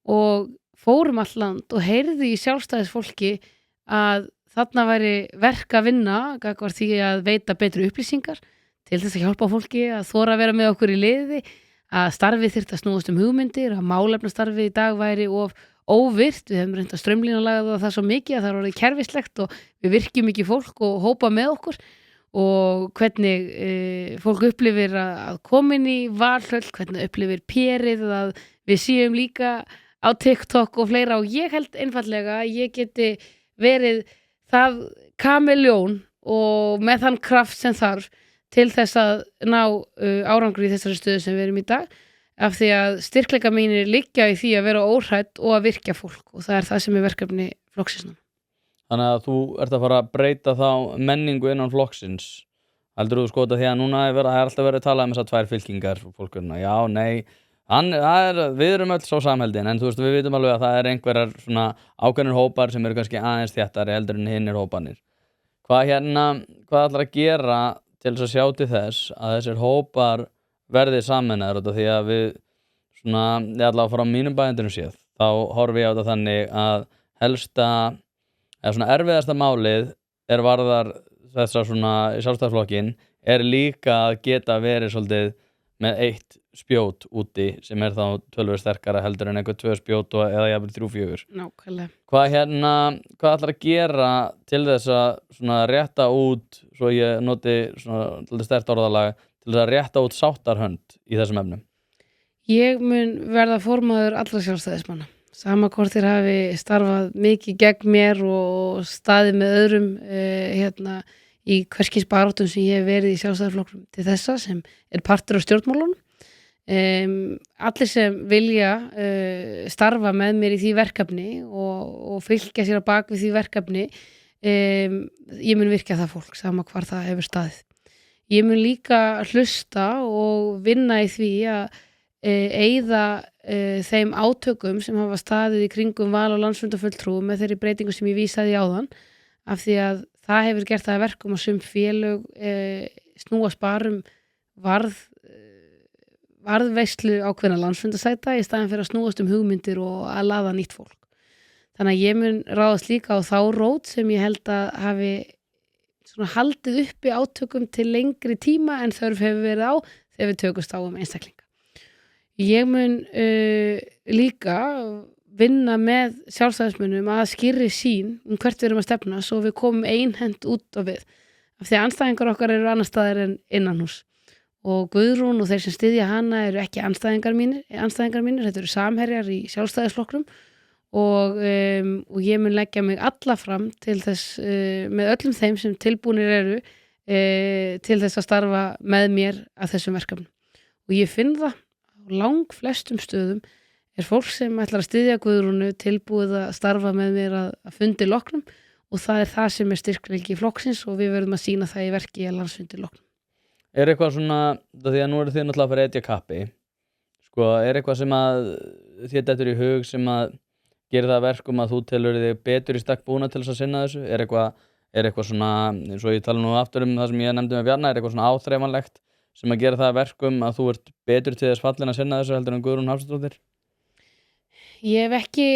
og fórum all land og heyrði í Sjálfstæðisfólki að þarna væri verk að vinna gagnvart því að veita betri upplýsingar til þess að hjálpa fólki að þora að vera með okkur í liði, að starfið þyrfti að snúast hugmyndir, að málefnastarfið í dag væri of óvirt, við hefum reynt að straumlínalaga það svo mikið að það er orðið kerfislegt og við virkjum ekki fólk og hópa með okkur og hvernig fólk upplifir að komin í valhöll, hvernig upplifir périð að við séum líka á TikTok og fleira og ég held einfallega að ég geti verið það kameljón og með þann kraft sem þarf til þess að ná árangri í þessari stöðu sem við erum í dag af því að styrkleika mínir liggja í því að vera óhrædd og að virkja fólk og það er það sem er verkefni flokksins. Þannig að þú ert að fara að breyta þá menningu innan flokksins. Heldur þú skota því að núna er alltaf verið að tala þessar 2 fylkingar fólkurna, já, nei, við erum öll svo samheldin en þú veist við vitum alveg að það einhverjar svona ákveðnir hópar sem eru kannski aðeins þéttari heldur en hinnir hópanir. Hvað ætlar að gera til þess að sjá til þess að þessir hópar verði sameinaðir því að við svona, ég ætla að fara á mínum bæjendunum séð, þá horfi ég á þetta þannig að helsta, eða svona erfiðasta málið varðar þessar svona í Sjálfstæðisflokkinn líka að geta verið svolítið með 1 spjót úti sem þá tölvöld sterkara heldur en einhver 2 spjót eða jafnvel 3-4. Nákvæmlega. Hvað ætlar að gera til þess að svona rétta út, svo ég noti svona sterkt orðalag, til þess að rétta út sáttarhönd í þessum efnum? Ég mun verða formaður allra Sjálfstæðismanna. Sama hvort þeir hafi starfað mikið gegn mér og staðið með öðrum í hverskis baráttum sem ég hef verið í Sjálfstæðisflokknum til þessa sem partur af stjórnmálunum. Allir sem vilja starfa með mér í því verkefni og fylgja sér á bak við því verkefni ég mun virkja það fólk sama hvar það hefur staðið. Ég mun líka hlusta og vinna í því að eyða þeim átökum sem hafa staðið í kringum val og landsfundarfulltrúum með þeirri breytingu sem ég vísaði áðan af því að það hefur gert það að verkum að sum félög snúa sparum varðveislu ákveðna landsfundarsæta í staðin fyrir að snúast hugmyndir og að laða nýtt fólk. Þannig að ég mun ráðast líka á þá rót sem ég held að hafi svona haldið uppi átökum til lengri tíma en þörf hefur verið á þegar við tökumst á einstaklinga. Ég mun líka vinna með Sjálfstæðismönnum að skýrri sín hvert við erum að stefna svo við komum einhent út á við. Af því að andstæðingar okkar eru annar staðar en innanhús. Og Guðrún og þeir sem styðja hana eru ekki andstæðingar mínir, þetta eru samherjar í Sjálfstæðisflokknum og ég mun leggja mig alla fram til þess með öllum þeim sem tilbúnir eru til þess að starfa með mér að þessum verkefnum. Og ég finn það á langflestum stöðum fólk sem ætlar að styðja Guðrúnu tilbúið að starfa með mér að fundi loknum og það er það sem er styrkleiki flokksins og við verðum að sýna það í verki að landsfundi loknum. Eitthvað svona, því að nú eru þið náttúrulega að fara etja kappi, Sko, eitthvað sem að þér dettur í hug sem að gera það að verkum að þú telur þig betur í stakk búna til þess að sinna þessu? Er eitthvað svona, eins og ég tala nú aftur það sem ég nefndi með Bjarna, eitthvað svona áþreifanlegt sem að gera það að verkum að þú ert betur til þess fallin að sinna þessu heldur en Guðrún Hafsteinsdóttir? Ég hef ekki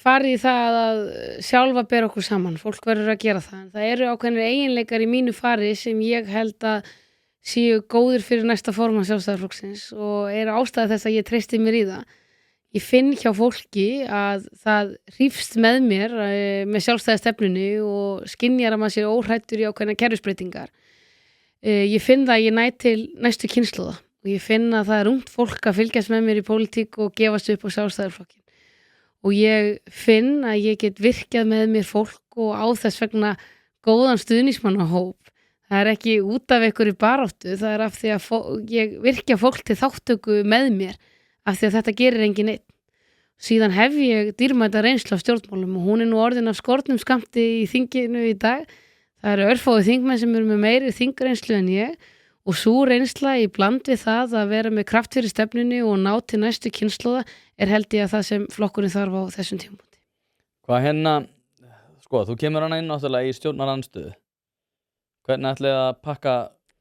farið í það að sjálfa bera okkur saman, fólk verður að gera það. En það eru ákveðnir eiginleikar í mínu fari sem ég held að séu góður fyrir næsta formann Sjálfstæðisflokksins og eru ástæða þess að ég treysti mér í það. Ég finn hjá fólki að það hrífst með mér með sjálfstæðistefnunni og skynjar að maður sé óhrættur í ákveðna kerfisbreytingar. Ég finn það að ég næ til næstu kynslóða og ég finn að það er ungt fólk að fylgjast með mér í pólitík og gefast upp á Sjálfstæðisflokkin. Og ég finn að ég get virkjað með mér fólk og á þess vegna góðan stuðningsmannahóp. Það er ekki út af einhverju baráttu, það er af því að ég virkja fólk til þáttöku með mér af því að þetta gerir engin einn. Síðan hef ég dýrmæta reynslu af stjórnmálum og hún er nú orðin af skornum skammti í þinginu í dag. Það eru örfáir þingmenn sem eru með meiri þingreynslu en ég og sú reynsla í bland við það að vera með kraft fyrir stefnunni og ná til næstu kynslóða er held ég að það sem flokkurinn þarf á þessum tímapunkti. Hvað sko, þú kemur hana inn náttúrulega í stjórnarandstöðu. Hvernig ætlið að pakka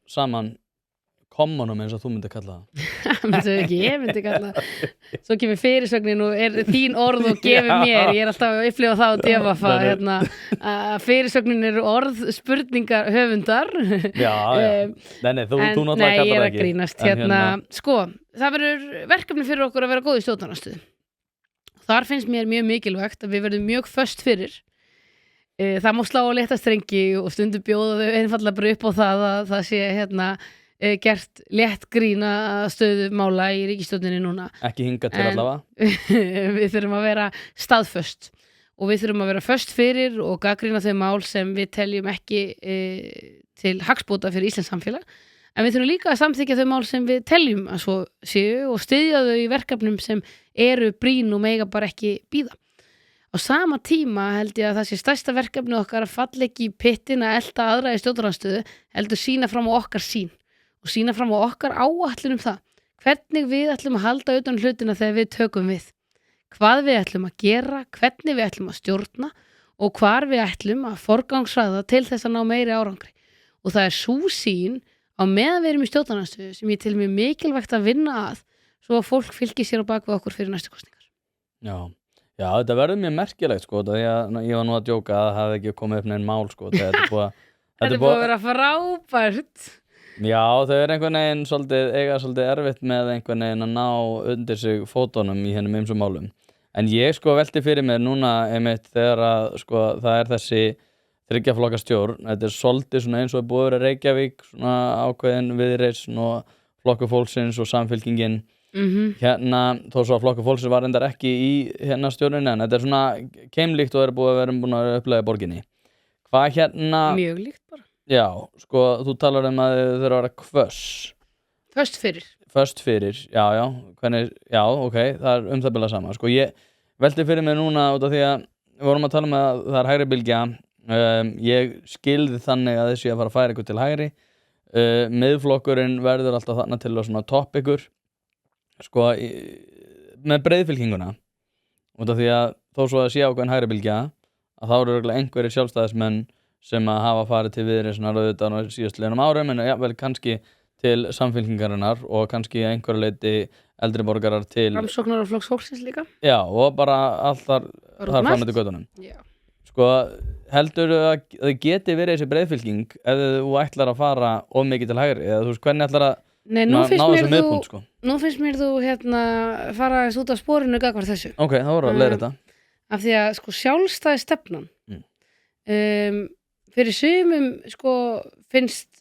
saman kommunum eins og þú myndir kalla það? Ég myndi kalla það. Svo kemur fyrirsögnin og er þín orð og gefur mér. Ég er alltaf að upplifa það og defafa að fyrirsögnin eru orð, spurningar, höfundar. Já. Nei, þú náttúrulega kallar það ekki. Nei, ég er að grínast. Sko, það verður verkefni fyrir okkur að vera góð í stjórnarandstöðu. Þar finnst mér mjög mikilvægt að við verðum mjög föst fyrir. Það má slá á létta strengi og stundum bjóða þau einfallega bara upp á það að það sé gert létt grína stöðu mála í ríkisstjórninni núna. Ekki hinga til allavega. Við þurfum að vera staðföst og við þurfum að vera föst fyrir og gagnrýna þau mál sem við teljum ekki til hagsbóta fyrir Íslands samfélag. En við þurfum líka að samþykkja þau mál sem við teljum að svo séu og styðja þau í verkefnum sem eru brýn og mega bara ekki bíða. Á sama tíma held ég að það sé stærsta verkefni okkar að falla ekki í pittin að elta aðra í stjórnarandstöðu, heldur sína fram á okkar sýn og sína fram á okkar áætlun það. Hvernig við ætlum að halda utan hlutina þegar við tökum við. Hvað við ætlum að gera, hvernig við ætlum að stjórna og hvar við ætlum að forgangsraða til þess að ná meiri árangri. Og það er sú sýn á meðan við erum í stjórnarandstöðu sem ég til mjög mikilvægt að vinna að svo að fólk fylgi sér á bak við okkur fyrir næstu kosningar. Já, þetta verður mjög merkilegt sko, því að ég var nú að djóka að það hefði ekki komið upp neinn mál sko. Þetta er búið að vera frábært. Já, þau er einhvern veginn eiga svolítið erfitt með einhvern veginn að ná undir sig fótunum í hennum ýmsum málum. En ég sko velti fyrir mér núna einmitt þegar að sko það er þessi 3 flokka stjórn. Þetta er svolítið svona eins og búið að vera Reykjavík, svona ákveðin Viðreisn og Flokkur fólksins og Samfylkingin. Þó svo að Flokkur fólksins var reyndar ekki í stjórninni en þetta er svona keimlíkt og er búið að upplega í borginni. Hvað Mjög líkt bara. Já, sko, þú talar að þau þurfa að vera hvöss. Föst fyrir, já, ok, það er það bila sama. Sko, ég velti fyrir mig núna út af því að við vorum að tala að það er hægri bylgja. Ég skilði þannig að þessi að fara að færa ykkur til hægri. Miðflokkurinn verður alltaf þarna til að svona topp ykkur. Sko, með breiðfylkinguna. Út af því að þó svo að sé ákveðin hægri bylgja, að þá eru örugglega einhverjir sjálfstæðismenn sem að hafa farið til Viðreisnar auðvitað á síðastliðnum árum en jafnvel kannski til Samfylkingarinnar og kannski einhverju leyti eldri borgarar til Framsóknar og Flokks fólksins líka. Já, og bara allt þar fram eftir götunum. Sko, heldur að þau geti verið þessi breiðfylking ef þú ætlar að fara of mikið til hægri eða þú veist hvernig ætlar að ná þessu miðpunkt sko? Nú finnst mér þú fara út af sporinu gagnvart þessu. Ok, þá voru að leiða þetta. Af því að sko sjálfstæði stefnan fyrir sumum sko finnst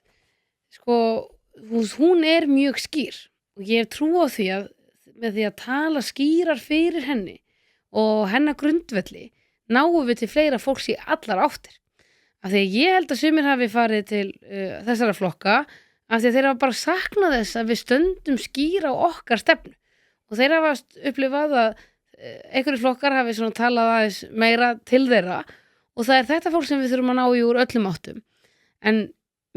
sko hún er mjög skýr og ég hef trú á því að með því að tala skýrar fyrir henni og hennar grundvelli náum við til fleira fólks í allar áttir af því að ég held að sumir hafi farið til þessara flokka af því að þeir hafa bara saknað þess að við stöndum skýr á okkar stefnu og þeir hafa upplifað að einhverjir flokkar hafi svona talað aðeins meira til þeirra og það er þetta fólk sem við þurfum að ná í úr öllum áttum. En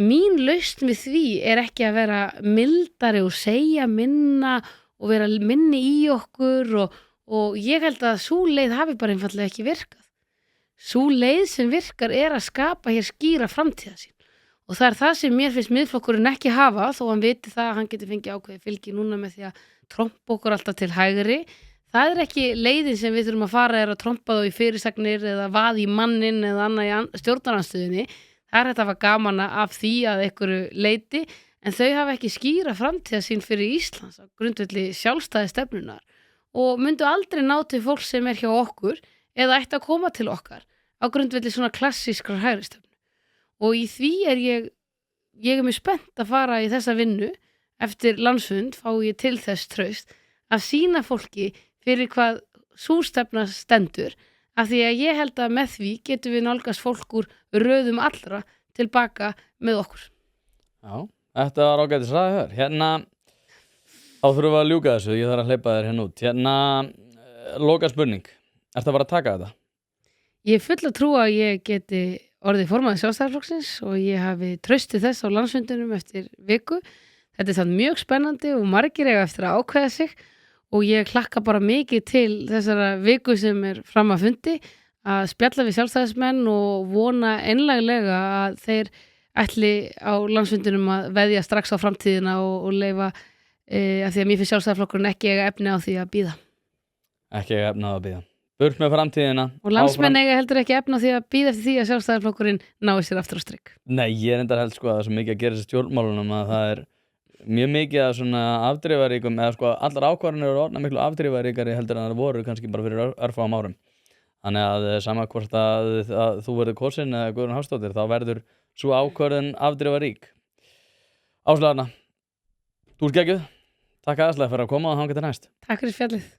mín lausn við því er ekki að vera mildari og segja minna og vera minni í okkur og ég held að sú leið hafi bara einfallega ekki virkað. Sú leið sem virkar að skapa hér skýra framtíðarsýn og það það sem mér finnst Miðflokkurinn ekki hafa þó hann viti það að hann geti fengið ákveðið fylgi núna með því að trompa okkur alltaf til hægri. Það ekki leiðin sem við þurfum að fara að trompa þá í fyrirsagnir eða vaði í mannin eða annað í stjórnarandstöðunni. Það hægt að hafa gaman af því að einhverju leiti en þau hafa ekki skýra framtíðarsýn fyrir Íslands á grundvelli sjálfstæði stefnunar og myndu aldrei ná til fólk sem hjá okkur eða ætti að koma til okkar á grundvelli svona klassískrar hægri stefnu. Og í því ég mjög spennt að fara í þessa vinnu eftir landsfund fá ég til þess traust að sýna fólki fyrir hvað sú stefna stendur af því að ég held að með því getum við nálgast fólk úr röðum allra tilbaka með okkur. Já, þetta var ágætis ræði hér. Hérna, þá þurfum við að ljúka þessu, ég þarf að hleypa þér hérna út. Hérna, loka spurning. Ertu að fara að taka þetta? Ég full að trúa að ég geti orðið formaður Sjálfstæðisflokksins og ég hafi traustið þess á landsfundinum eftir viku. Þetta þannig mjög spennandi og margir eiga eftir að ákveða sig og ég hlakka bara mikið til þessara viku sem fram að fundi að spjalla við sjálfstæðismenn og vona einlæglega að þeir ætli á landsfundinum að veðja strax á framtíðina og leyfa að því að mér finnst Sjálfstæðisflokkurinn ekki eiga efni á því að bíða. Ekki eiga efni á að bíða. Burt með framtíðina. Og landsmenn eiga heldur ekki efna því að bíða eftir því að Sjálfstæðisflokkurinn nái sér aftur á strik. Nei, ég reyndar held að það er svo mikið að gera þessi stjórnmálunum að það mjög mikið að svona afdrifaríkum eða allar ákvarðanir eru orðnar miklu afdrifaríkari heldur en það voru kannski bara fyrir örfáum árum. Þannig að sama hvort að þú verður kosin eða Guðrún Hafstadóttir þá verður svo ákvarðun afdrifarík. Áslaug Arna, þú ert geggjuð. Takk aðeinslega fyrir að koma og þangað til næst. Takk fyrir spjallið.